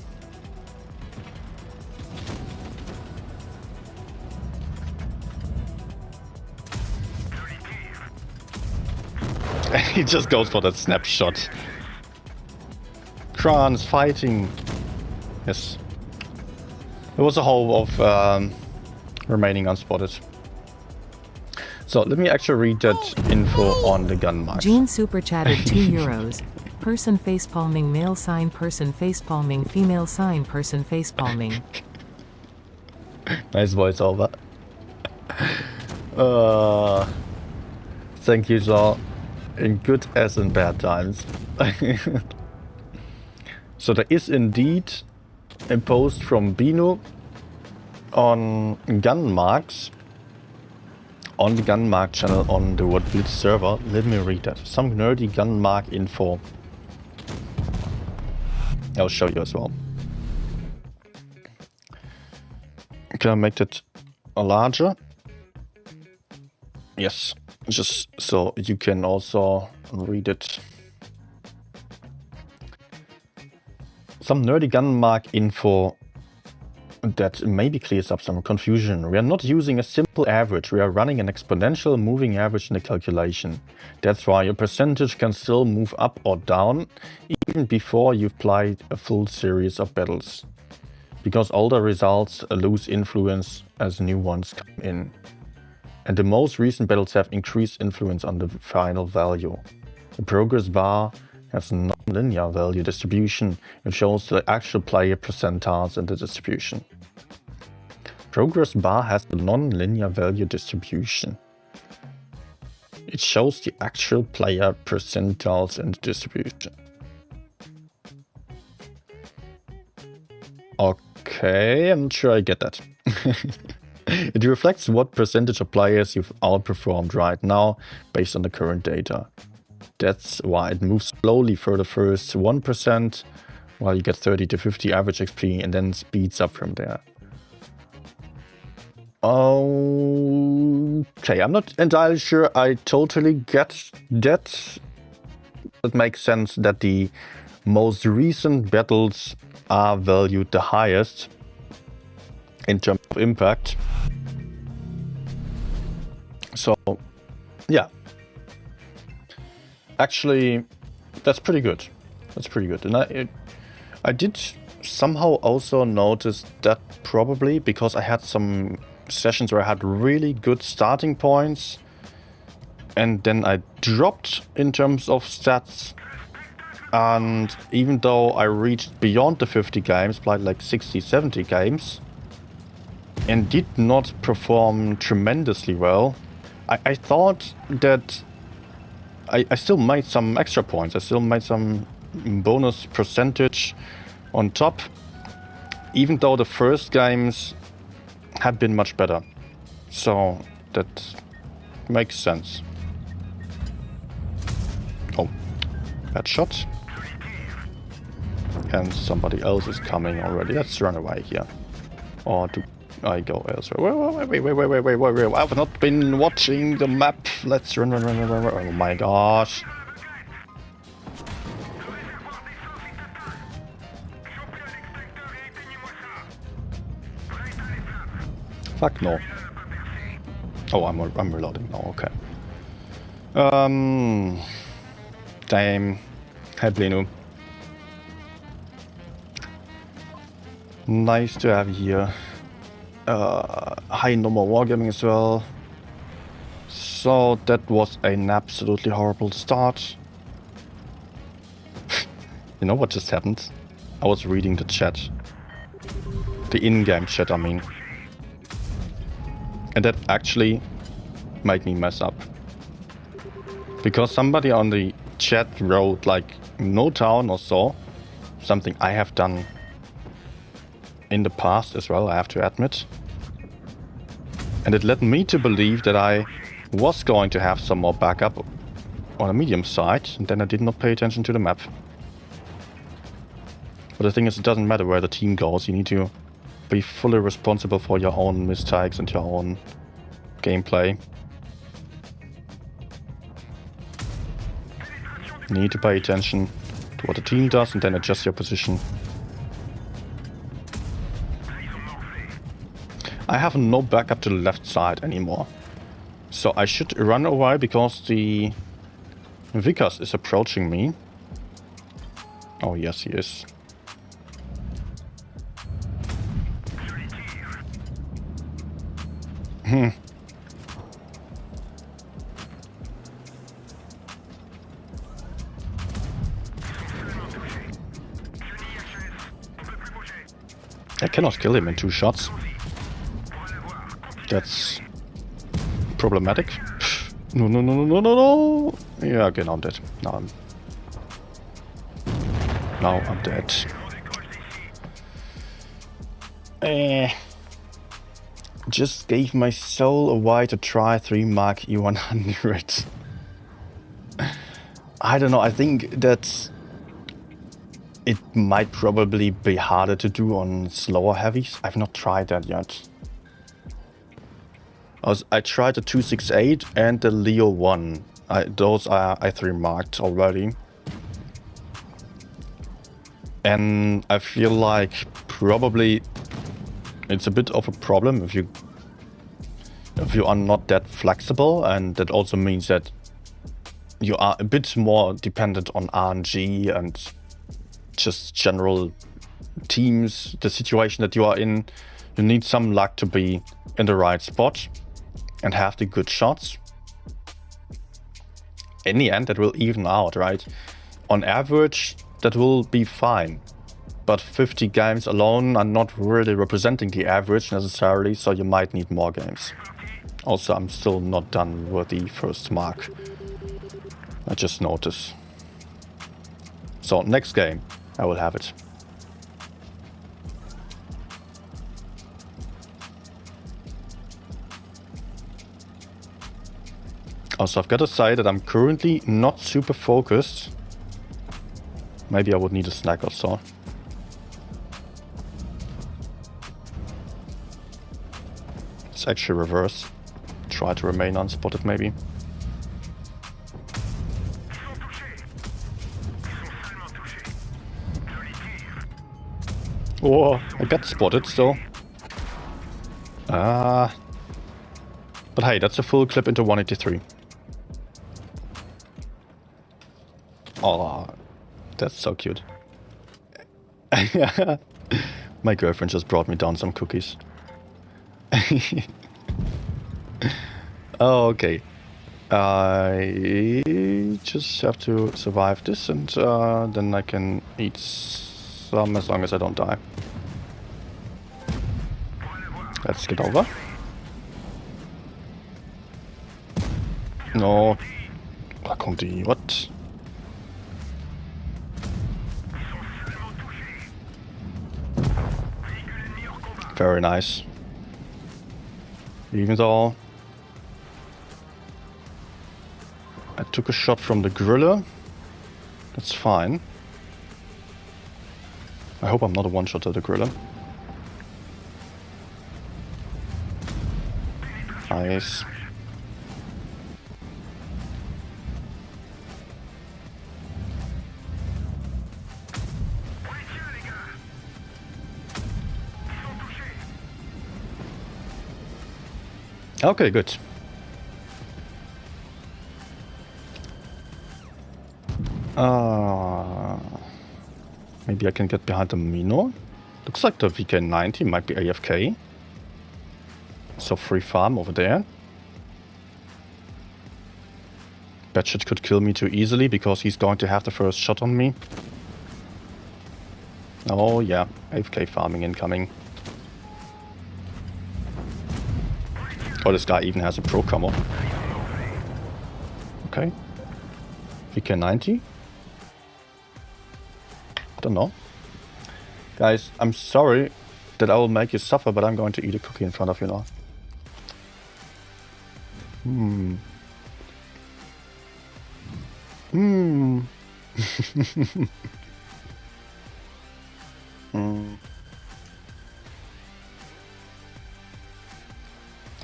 He just goes for that snapshot. Kran's fighting. Yes. There was a whole of remaining unspotted. So let me actually read that info on the gun mark. Gene super chatted 2 euros. Person facepalming male sign, person facepalming female sign, person facepalming. Nice voiceover. Thank you, Jean. In good as in bad times. So there is indeed a post from Bino on gun marks on the gun mark channel on the WoTB server. Let me read that. Some nerdy gun mark info. I'll show you as well. Can I make that larger? Yes, just so you can also read it. Some nerdy gun mark info that maybe clears up some confusion. We are not using a simple average, we are running an exponential moving average in the calculation. That's why your percentage can still move up or down even before you've played a full series of battles. Because older results lose influence as new ones come in. And the most recent battles have increased influence on the final value. The progress bar has a non-linear value distribution. It shows the actual player percentiles in the distribution. Progress bar has a non-linear value distribution. It shows the actual player percentiles in the distribution. Okay, I'm not sure I get that. It reflects what percentage of players you've outperformed right now based on the current data. That's why it moves slowly for the first 1%, while you get 30 to 50 average XP and then speeds up from there. Okay, I'm not entirely sure I totally get that. It makes sense that the most recent battles are valued the highest in terms of impact. So, yeah. Actually, that's pretty good. That's pretty good. And I did somehow also notice that probably because I had some sessions where I had really good starting points and then I dropped in terms of stats. And even though I reached beyond the 50 games, played like 60, 70 games, and did not perform tremendously well, I thought that I still made some extra points. I still made some bonus percentage on top, even though the first games had been much better. So that makes sense. Oh, bad shot. And somebody else is coming already. Let's run away here. Or do I go elsewhere? Wait. I've not been watching the map. Let's run. Oh my gosh. Fuck no. Oh, I'm reloading now, okay. Damn. Hey, Blinu. Nice to have you here. Hi, no more wargaming as well. So that was an absolutely horrible start. You know what just happened? I was reading the chat. The in-game chat, I mean. And that actually made me mess up. Because somebody on the chat wrote like no town or so. Something I have done in the past as well, I have to admit. And it led me to believe that I was going to have some more backup on a medium side, and then I did not pay attention to the map. But the thing is, it doesn't matter where the team goes, you need to be fully responsible for your own mistakes and your own gameplay. You need to pay attention to what the team does and then adjust your position. I have no backup to the left side anymore. So I should run away because the Vickers is approaching me. Oh yes, he is. I cannot kill him in 2 shots. That's problematic. No. Yeah, okay, now I'm dead. Now I'm dead. Just gave my soul away to try 3 Mark E100. I don't know, I think that it might probably be harder to do on slower heavies. I've not tried that yet. I tried the 268 and the Leo 1. Those are I 3 marked already. And I feel like probably it's a bit of a problem if you are not that flexible, and that also means that you are a bit more dependent on RNG and just general teams, the situation that you are in. You need some luck to be in the right spot and have the good shots. In the end, that will even out, right? On average, that will be fine. But 50 games alone are not really representing the average necessarily, so you might need more games. Also, I'm still not done with the first mark. I just noticed. So, next game, I will have it. Also, I've got to say that I'm currently not super focused. Maybe I would need a snack or so. It's actually reverse. Try to remain unspotted, maybe. Oh, I got spotted still. But hey, that's a full clip into 183. Oh, that's so cute. My girlfriend just brought me down some cookies. Oh, okay. I just have to survive this, and then I can eat some as long as I don't die. Let's get over. No. Da kommt die. What? Very nice. Even though I took a shot from the griller, that's fine. I hope I'm not a one-shot to the griller. Nice. Okay, good. Maybe I can get behind the Mino. Looks like the VK-90 might be AFK. So free farm over there. Batshit could kill me too easily because he's going to have the first shot on me. Oh yeah, AFK farming incoming. Oh, this guy even has a pro camo. Okay. VK-90? Don't know. Guys, I'm sorry that I will make you suffer, but I'm going to eat a cookie in front of you now.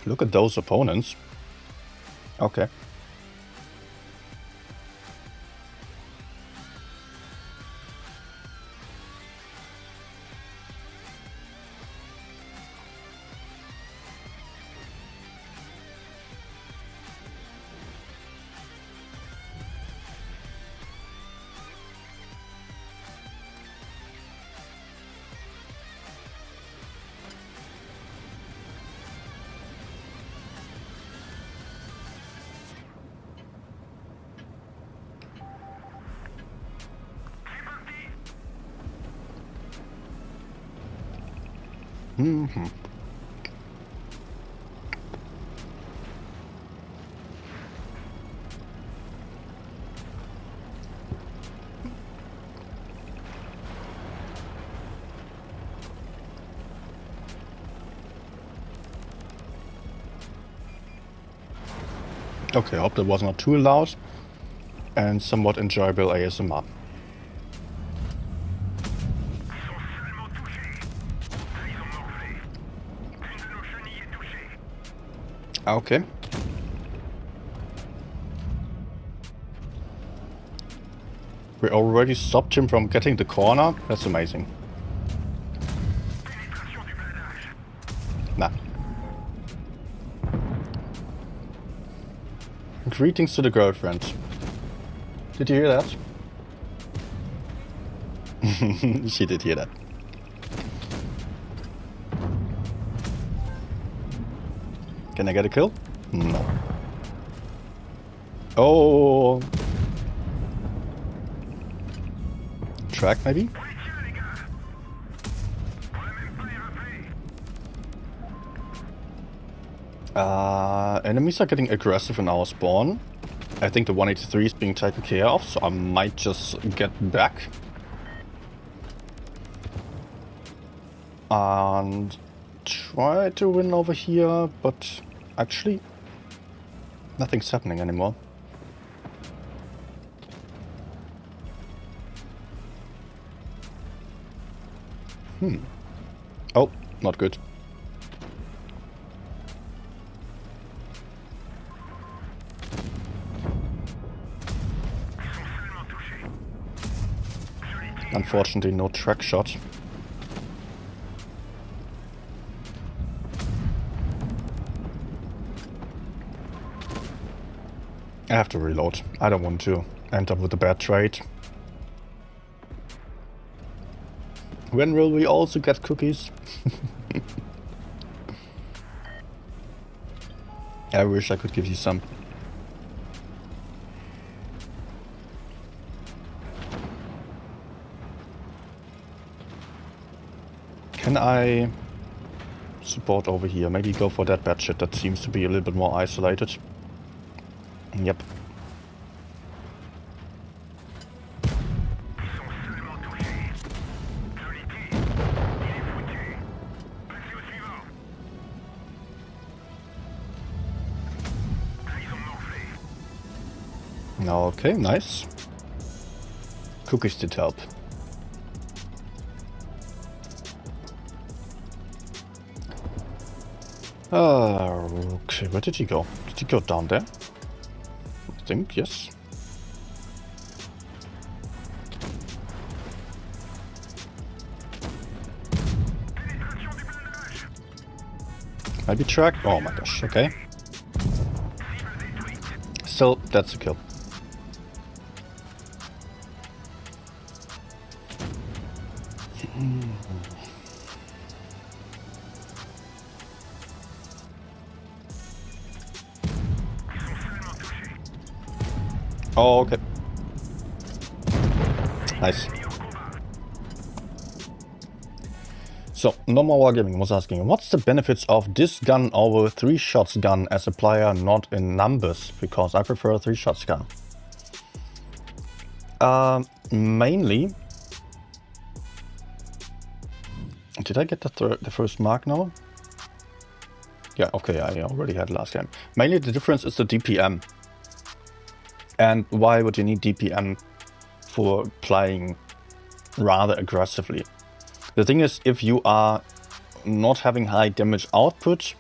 Look at those opponents. Okay. Okay, I hope that was not too loud and somewhat enjoyable ASMR. Okay. We already stopped him from getting the corner. That's amazing. Nah. Greetings to the girlfriend. Did you hear that? She did hear that. Can I get a kill? No. Oh. Track maybe? Enemies are getting aggressive in our spawn. I think the 183 is being taken care of, so I might just get back. And try to win over here, but actually nothing's happening anymore. Oh, not good. Unfortunately, no track shot. I have to reload. I don't want to end up with a bad trade. When will we also get cookies? I wish I could give you some. Can I support over here? Maybe go for that bad shit that seems to be a little bit more isolated. Yep. Okay, nice. Cookies did help. Okay, where did he go? Did he go down there? I think, yes. Maybe track? Oh my gosh, okay. Still, that's a kill. Oh, okay. Nice. So, No More Wargaming was asking, what's the benefits of this gun over 3-shots gun as a player not in numbers? Because I prefer a 3-shots gun. Mainly... Did I get the first mark now? Yeah, okay, I already had last game. Mainly the difference is the DPM. And why would you need DPM for playing rather aggressively? The thing is, if you are not having high damage output,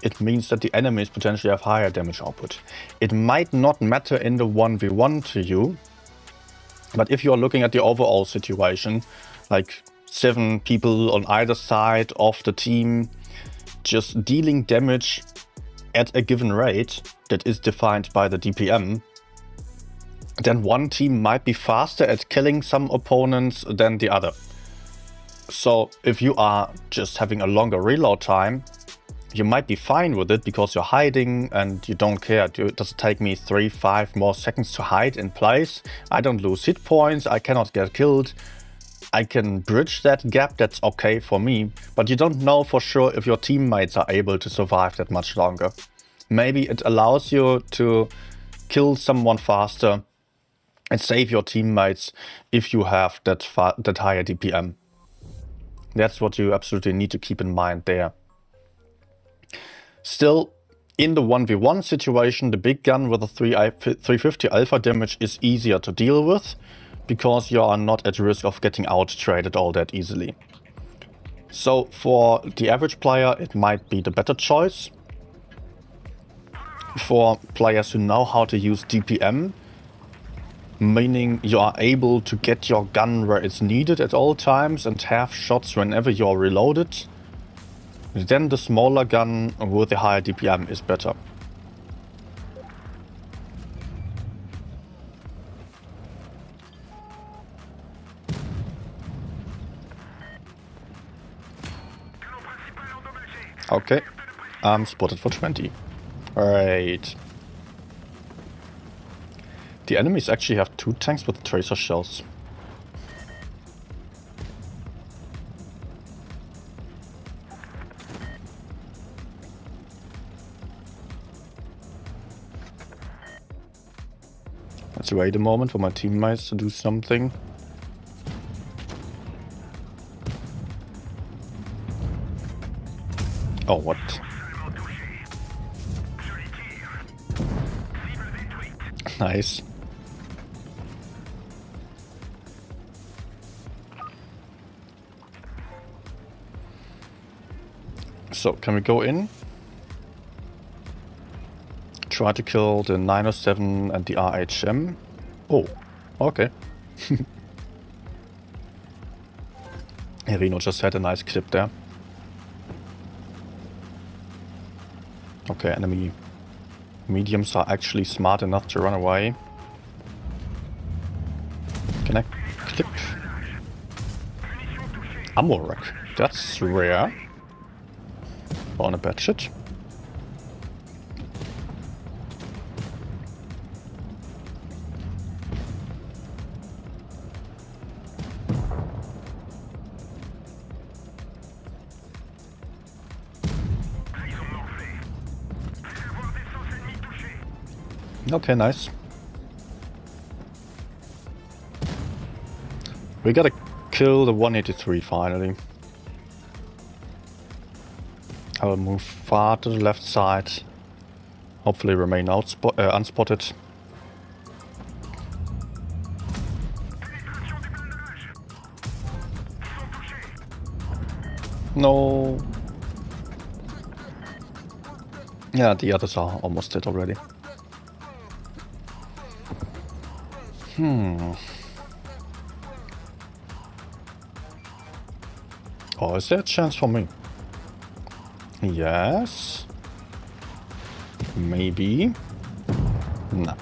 it means that the enemies potentially have higher damage output. It might not matter in the 1v1 to you, but if you are looking at the overall situation, like 7 people on either side of the team just dealing damage at a given rate that is defined by the DPM, then one team might be faster at killing some opponents than the other. So if you are just having a longer reload time, you might be fine with it because you're hiding and you don't care. Does it take me 3-5 more seconds to hide in place? I don't lose hit points, I cannot get killed. I can bridge that gap, that's okay for me. But you don't know for sure if your teammates are able to survive that much longer. Maybe it allows you to kill someone faster and save your teammates if you have that higher DPM. That's what you absolutely need to keep in mind there. Still, in the 1v1 situation, the big gun with a 350 alpha damage is easier to deal with, because you are not at risk of getting out-traded all that easily. So for the average player, it might be the better choice. For players who know how to use DPM, meaning you are able to get your gun where it's needed at all times and have shots whenever you're reloaded, then the smaller gun with the higher DPM is better. Okay, I'm spotted for 20. Right. The enemies actually have 2 tanks with tracer shells. Let's wait a moment for my teammates to do something. Oh, what? Nice. So, can we go in? Try to kill the 907 and the RHM. Oh, okay. Reno just had a nice clip there. Okay, enemy mediums are actually smart enough to run away. Can I clip? Ammo rack. That's rare. On a bad shit. Okay, nice. We gotta kill the 183 finally. I will move far to the left side. Hopefully remain unspotted. No. Yeah, the others are almost dead already. Oh, is there a chance for me? Yes. Maybe. No.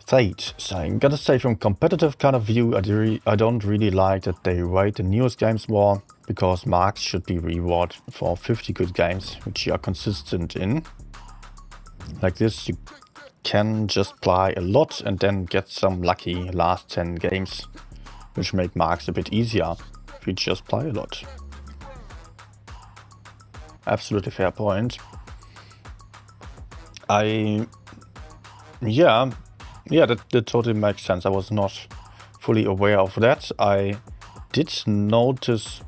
Fate saying, gotta say from competitive kind of view, I don't really like that they rate the newest games more, because marks should be reward for 50 good games, which you are consistent in. Like this, you can just play a lot and then get some lucky last 10 games, which make marks a bit easier if you just play a lot. Absolutely fair point. Yeah, that totally makes sense. I was not fully aware of that. I did notice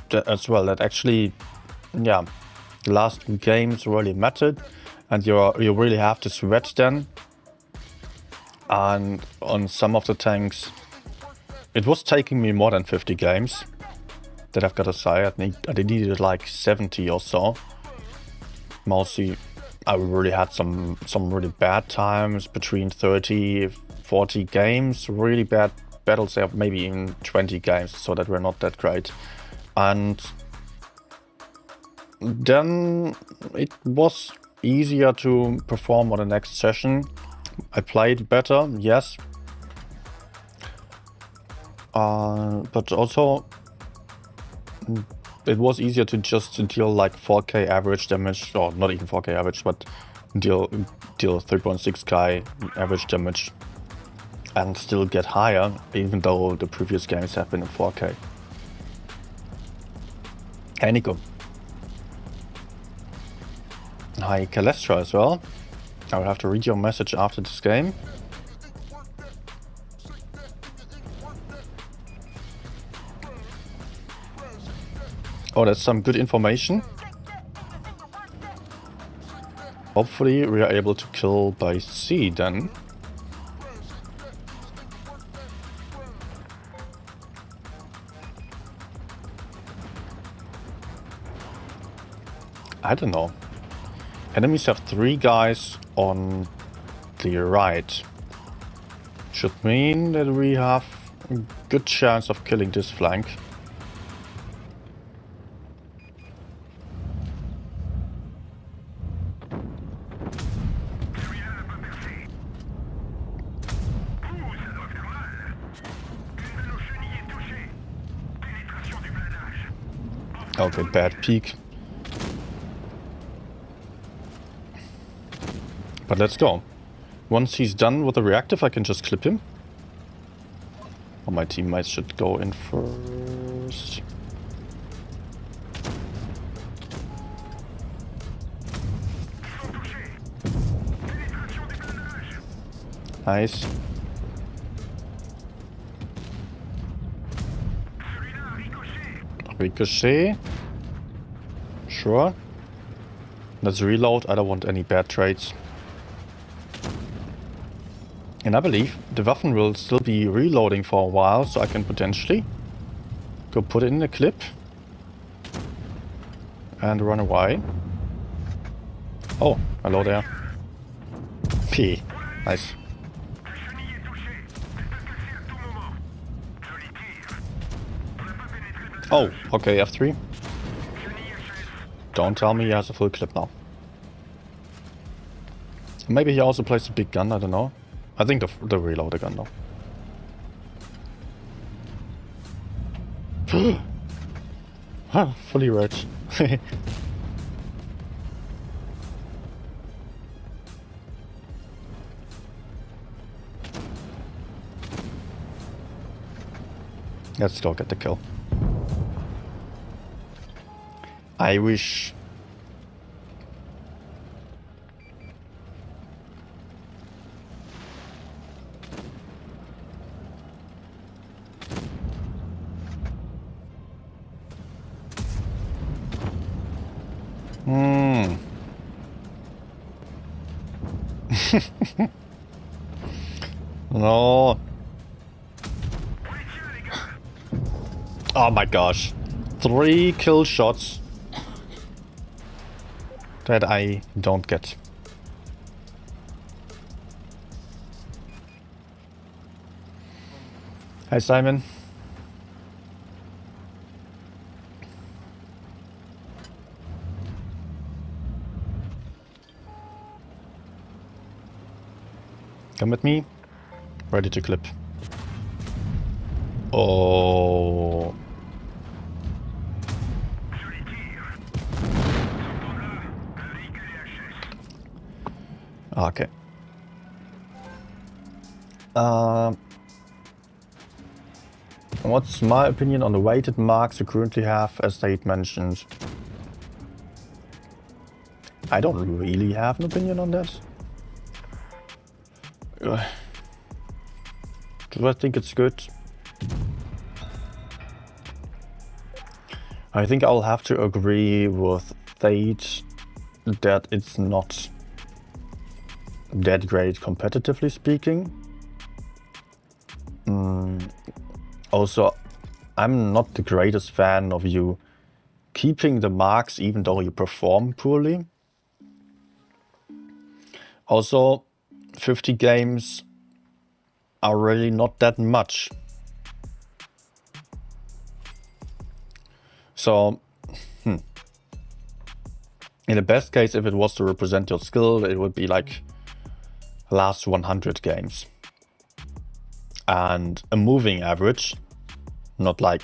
that as well, that actually, yeah, the last games really mattered, and you really have to sweat then. And on some of the tanks, it was taking me more than 50 games. That I've got to say, I needed like 70 or so. Mostly, I really had some really bad times, between 30, 40 games, really bad battles there, maybe even 20 games, so that were not that great. And then it was easier to perform on the next session. I played better, yes. But also, it was easier to just deal like 4k average damage, or not even 4k average, but deal 3.6k average damage and still get higher, even though the previous games have been in 4k. Hey Nico. Hi Calestra as well. I will have to read your message after this game. Oh, that's some good information. Hopefully we are able to kill by sea then. I don't know. Enemies have 3 guys on the right. Should mean that we have a good chance of killing this flank. Okay, bad peek. But let's go. Once he's done with the reactive, I can just clip him. Or my teammates should go in first. Nice. Ricochet. Sure. Let's reload. I don't want any bad trades. And I believe the Waffen will still be reloading for a while, so I can potentially go put it in a clip and run away. Oh, hello there. P. Nice. Oh, okay, F3. Don't tell me he has a full clip now. Maybe he also plays a big gun, I don't know. I think the reloader gun though. Huh, fully red. Let's go get the kill. I wish. No. Oh my gosh. 3 kill shots that I don't get. Hi Simon. Come with me. Ready to clip. Oh. Okay. What's my opinion on the weighted marks you currently have, as Dave mentioned? I don't really have an opinion on that. Do I think it's good? I think I'll have to agree with Thade that it's not that great competitively speaking. Also, I'm not the greatest fan of you keeping the marks even though you perform poorly. Also, 50 games are really not that much. So, in the best case, if it was to represent your skill, it would be like last 100 games. And a moving average, not like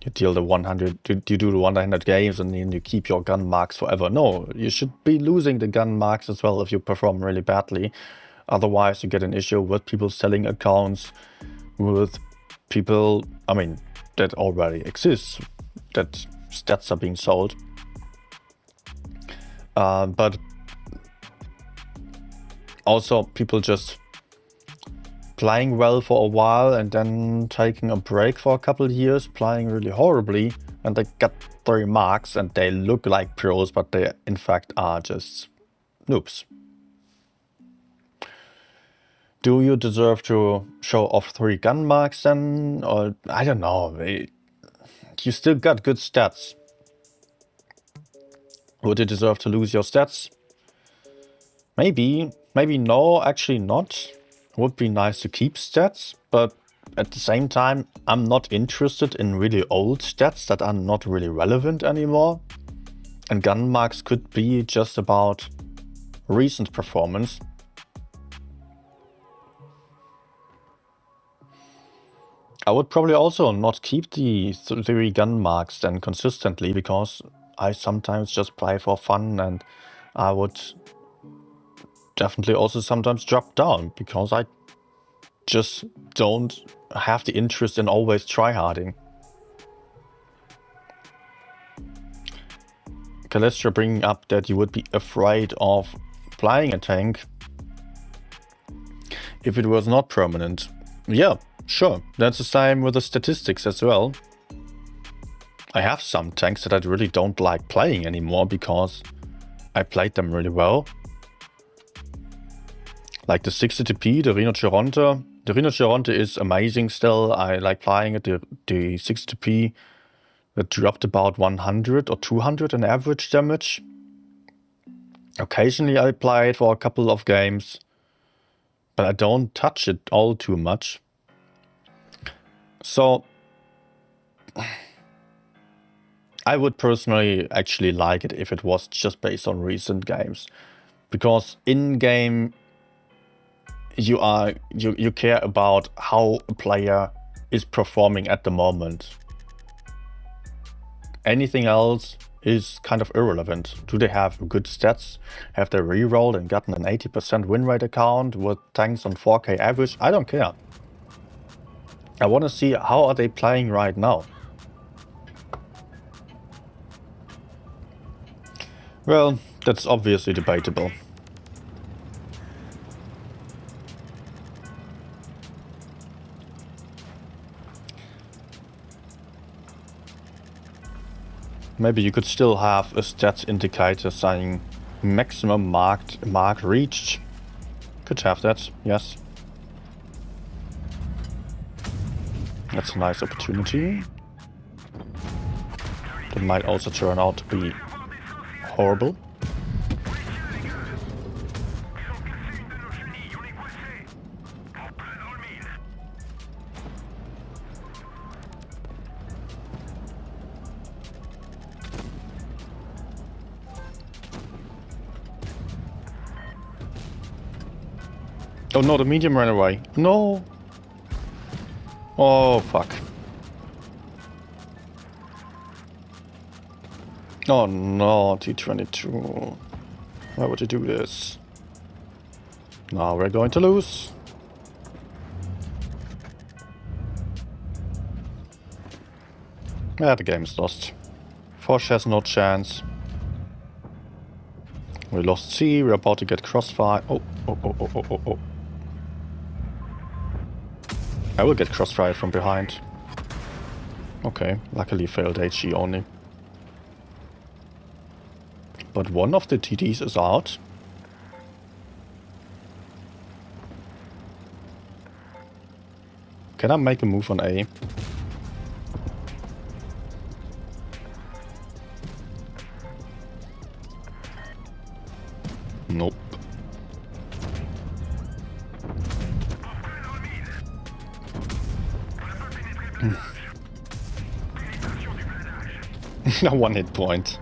you deal the 100, you do the 100 games and then you keep your gun marks forever. No, you should be losing the gun marks as well if you perform really badly. Otherwise, you get an issue with people selling accounts, with people, I mean, that already exists, that stats are being sold. But also people just playing well for a while and then taking a break for a couple of years, playing really horribly, and they get 3 marks and they look like pros, but they in fact are just noobs. Do you deserve to show off 3 gun marks then? Or, I don't know, you still got good stats. Would you deserve to lose your stats? Maybe no, actually not. Would be nice to keep stats, but at the same time, I'm not interested in really old stats that are not really relevant anymore. And gun marks could be just about recent performance. I would probably also not keep the 3 gun marks then consistently, because I sometimes just play for fun, and I would definitely also sometimes drop down because I just don't have the interest in always tryharding. Calestra bringing up that you would be afraid of playing a tank if it was not permanent. Yeah, sure, that's the same with the statistics as well. I have some tanks that I really don't like playing anymore because I played them really well. Like the 60TP, the Rhinoceronte. The Rhinoceronte is amazing still. I like playing it. The 60TP that dropped about 100 or 200 in average damage. Occasionally I play it for a couple of games, but I don't touch it all too much. So I would personally actually like it if it was just based on recent games, because in-game you care about how a player is performing at the moment. Anything else is kind of irrelevant. Do they have good stats? Have they rerolled and gotten an 80% win rate account with tanks on 4K average? I don't care. I want to see how are they playing right now. Well, that's obviously debatable. Maybe you could still have a stats indicator saying maximum mark reached. Could have that, yes. That's a nice opportunity. It might also turn out to be horrible. Oh no, the medium ran away. No! Oh, fuck. Oh no, T-22. Why would you do this? Now we're going to lose. Yeah, the game is lost. Foch has no chance. We lost C, we're about to get crossfire. Oh. I will get crossfire from behind. Okay, luckily failed HE only. But one of the TDs is out. Can I make a move on A? Nope. No 1 hit point.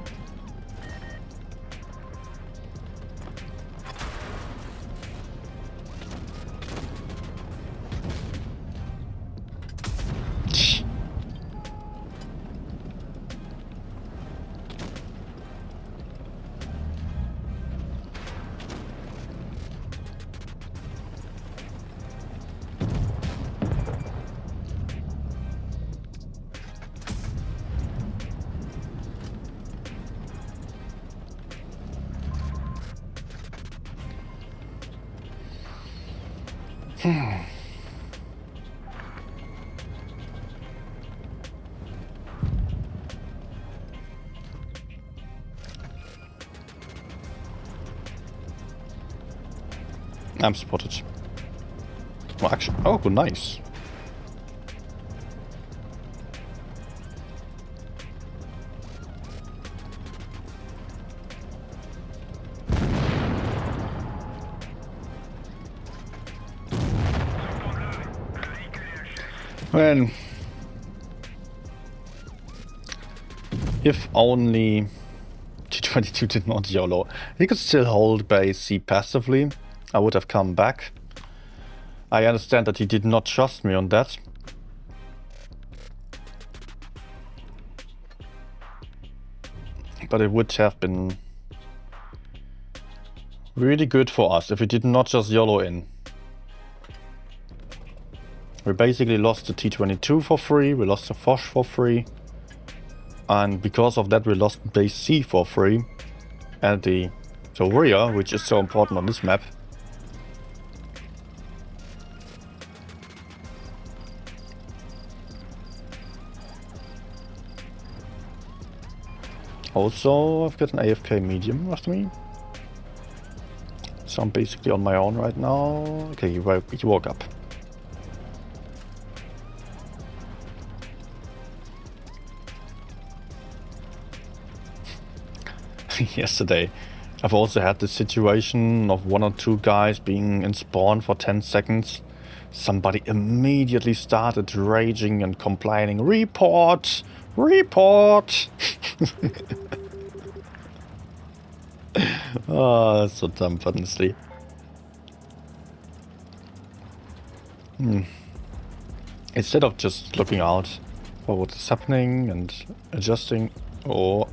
I'm spotted. Well, actually, oh, nice. Well, if only T-22 did not YOLO, he could still hold base C passively. I would have come back. I understand that he did not trust me on that. But it would have been really good for us if we did not just YOLO in. We basically lost the T-22 for free, we lost the Foch for free. And because of that we lost base C for free. And the rear, which is so important on this map. Also, I've got an AFK medium with me. So I'm basically on my own right now. Okay, he woke up. Yesterday, I've also had the situation of 1 or 2 guys being in spawn for 10 seconds. Somebody immediately started raging and complaining, "Report! Report!" Oh, that's so dumb, honestly. Instead of just looking out for what is happening and adjusting, or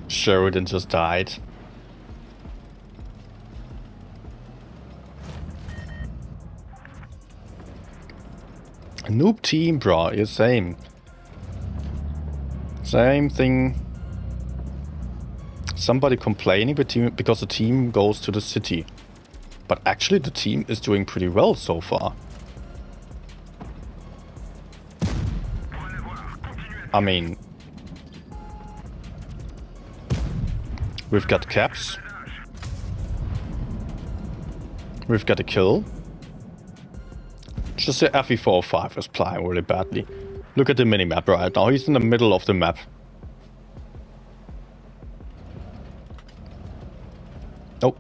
Sheridan just died. Noob team, bro. Yeah, same. Same thing. Somebody complaining because the team goes to the city. But actually the team is doing pretty well so far. I mean, we've got caps. We've got a kill. Just the FE405 is playing really badly. Look at the minimap right now. He's in the middle of the map. Oh.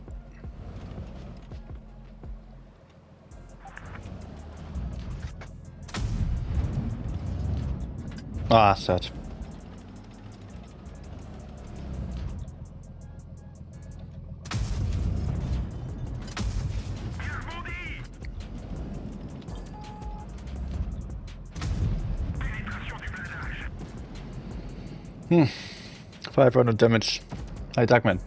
Ah, sad. Hmm. 500 damage. Hi, Darkman.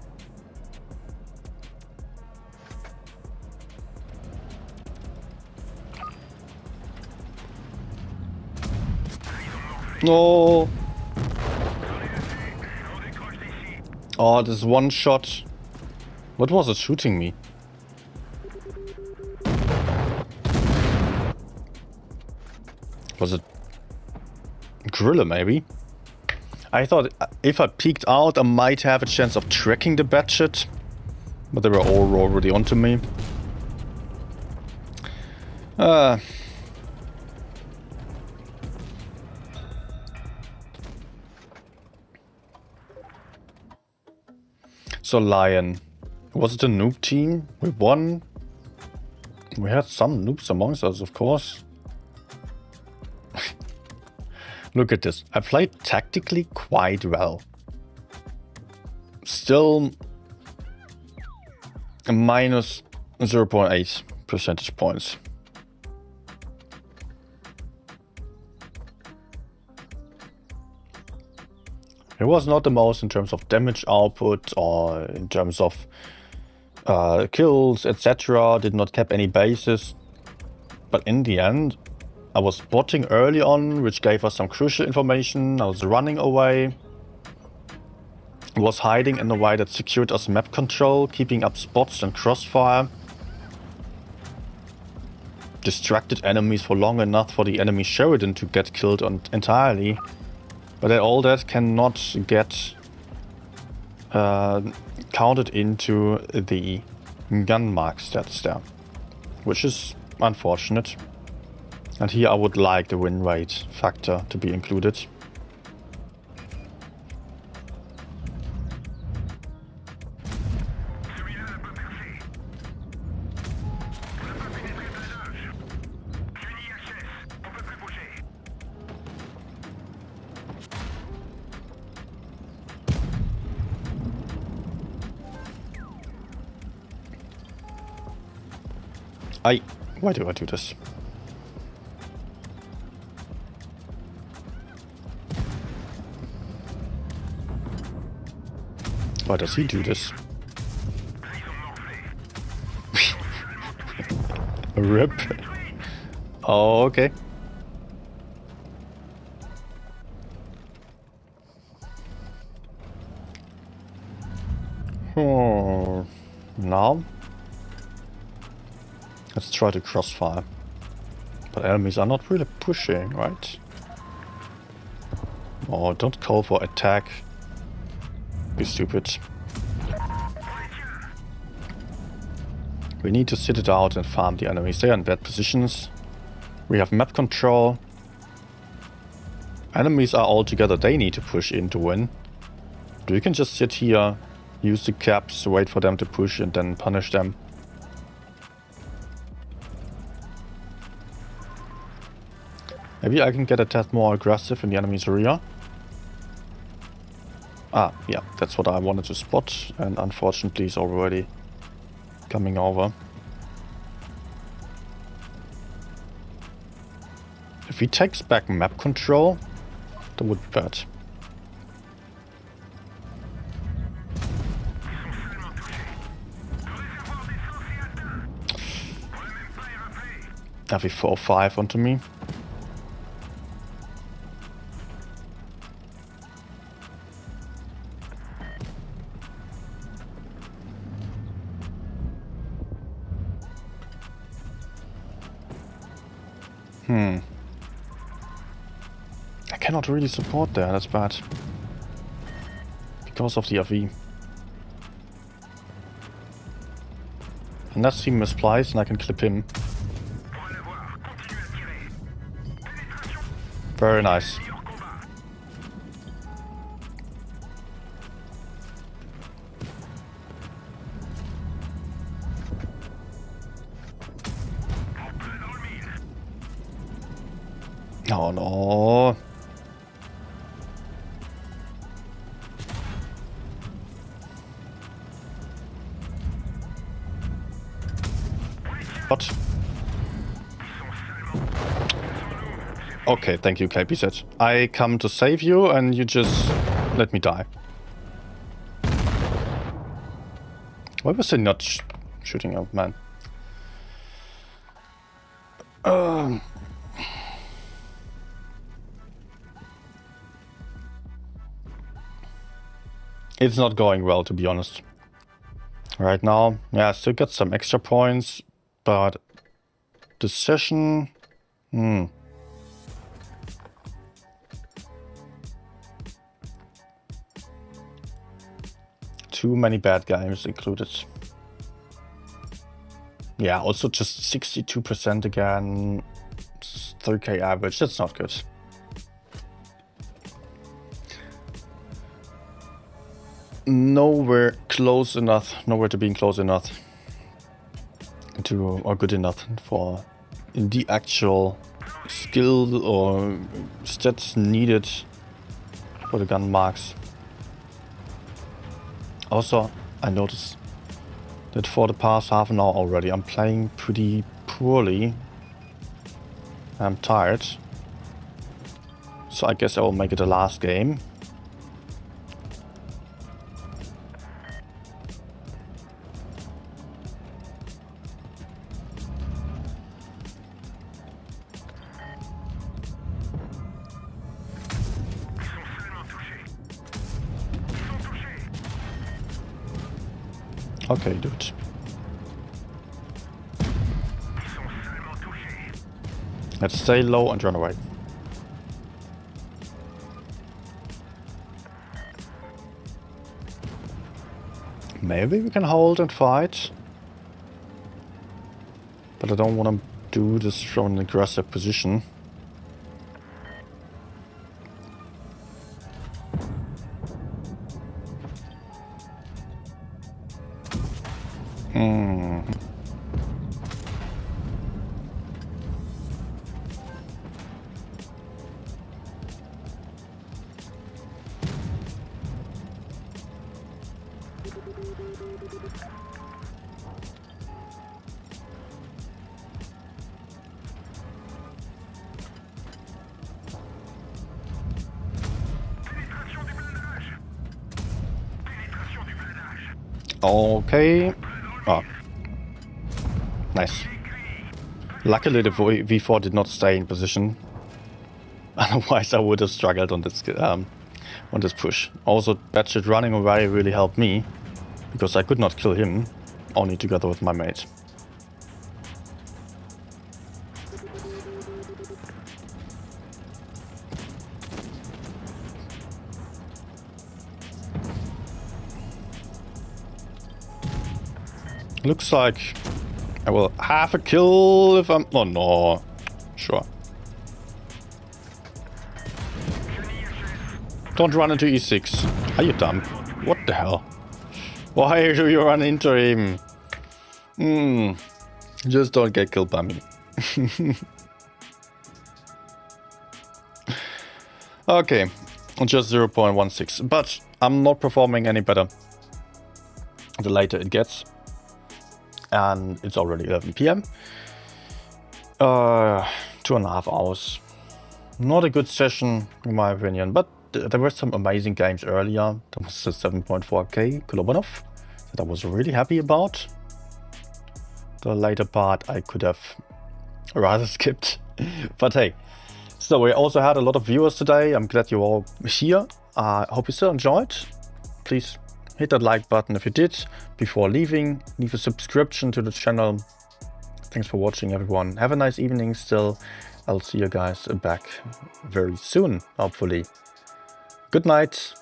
No. Oh, this one shot. What was it shooting me? Was it Gorilla maybe? I thought if I peeked out, I might have a chance of tracking the batshit, but they were all already onto me. So Lion, was it a noob team? We won. We had some noobs amongst us, of course. Look at this. I played tactically quite well. Still a minus 0.8 percentage points. It was not the most in terms of damage output or in terms of kills, etc. Did not cap any bases. But in the end, I was spotting early on, which gave us some crucial information. I was running away. I was hiding in a way that secured us map control, keeping up spots and crossfire. Distracted enemies for long enough for the enemy Sheridan to get killed entirely. But all that cannot get counted into the gun mark stats there, which is unfortunate. And here I would like the win rate factor to be included. Why do I do this? Why does he do this? Rip. Oh, okay. Oh, now let's try to crossfire. But enemies are not really pushing, right? Oh, don't call for attack. Be stupid. We need to sit it out and farm the enemies. They are in bad positions. We have map control. Enemies are all together. They need to push in to win. We can just sit here, use the caps, wait for them to push and then punish them. Maybe I can get a tad more aggressive in the enemy's rear. Ah, yeah, that's what I wanted to spot, and unfortunately he's already coming over. If he takes back map control, that would be bad. FE405 onto me. I cannot really support there, that's bad. Because of the FE. Unless he misplies and I can clip him. Very nice. Oh no. What? Okay, thank you, KPZ. I come to save you and you just let me die. Why was he not shooting up, man? It's not going well, to be honest. Right now, yeah, I still got some extra points, but the session... Too many bad games included. Yeah, also just 62% again. 3k average, that's not good. Nowhere close enough, nowhere to being close enough to, or good enough for the actual skill or stats needed for the gun marks. Also, I noticed that for the past half an hour already, I'm playing pretty poorly. I'm tired. So I guess I will make it the last game. Okay, dude. Let's stay low and run away. Maybe we can hold and fight. But I don't want to do this from an aggressive position. Okay. Oh. Nice. Luckily the V4 did not stay in position. Otherwise I would have struggled on this push. Also Batshit running away really helped me. Because I could not kill him. Only together with my mate. Looks like I will have a kill if I'm... Oh no. Sure. Don't run into E6. Are you dumb? What the hell? Why do you run into him? Just don't get killed by me. Okay. Just 0.16. But I'm not performing any better the later it gets. And it's already 11 PM. 2.5 hours. Not a good session in my opinion, but there were some amazing games earlier. There was a 7.4k Kolobanov that I was really happy about. The later part I could have rather skipped. But hey, so we also had a lot of viewers today. I'm glad you're all here. I hope you still enjoyed. Please hit that like button if you did. Before leaving, leave a subscription to the channel. Thanks for watching everyone. Have a nice evening still. I'll see you guys back very soon, hopefully. Good night.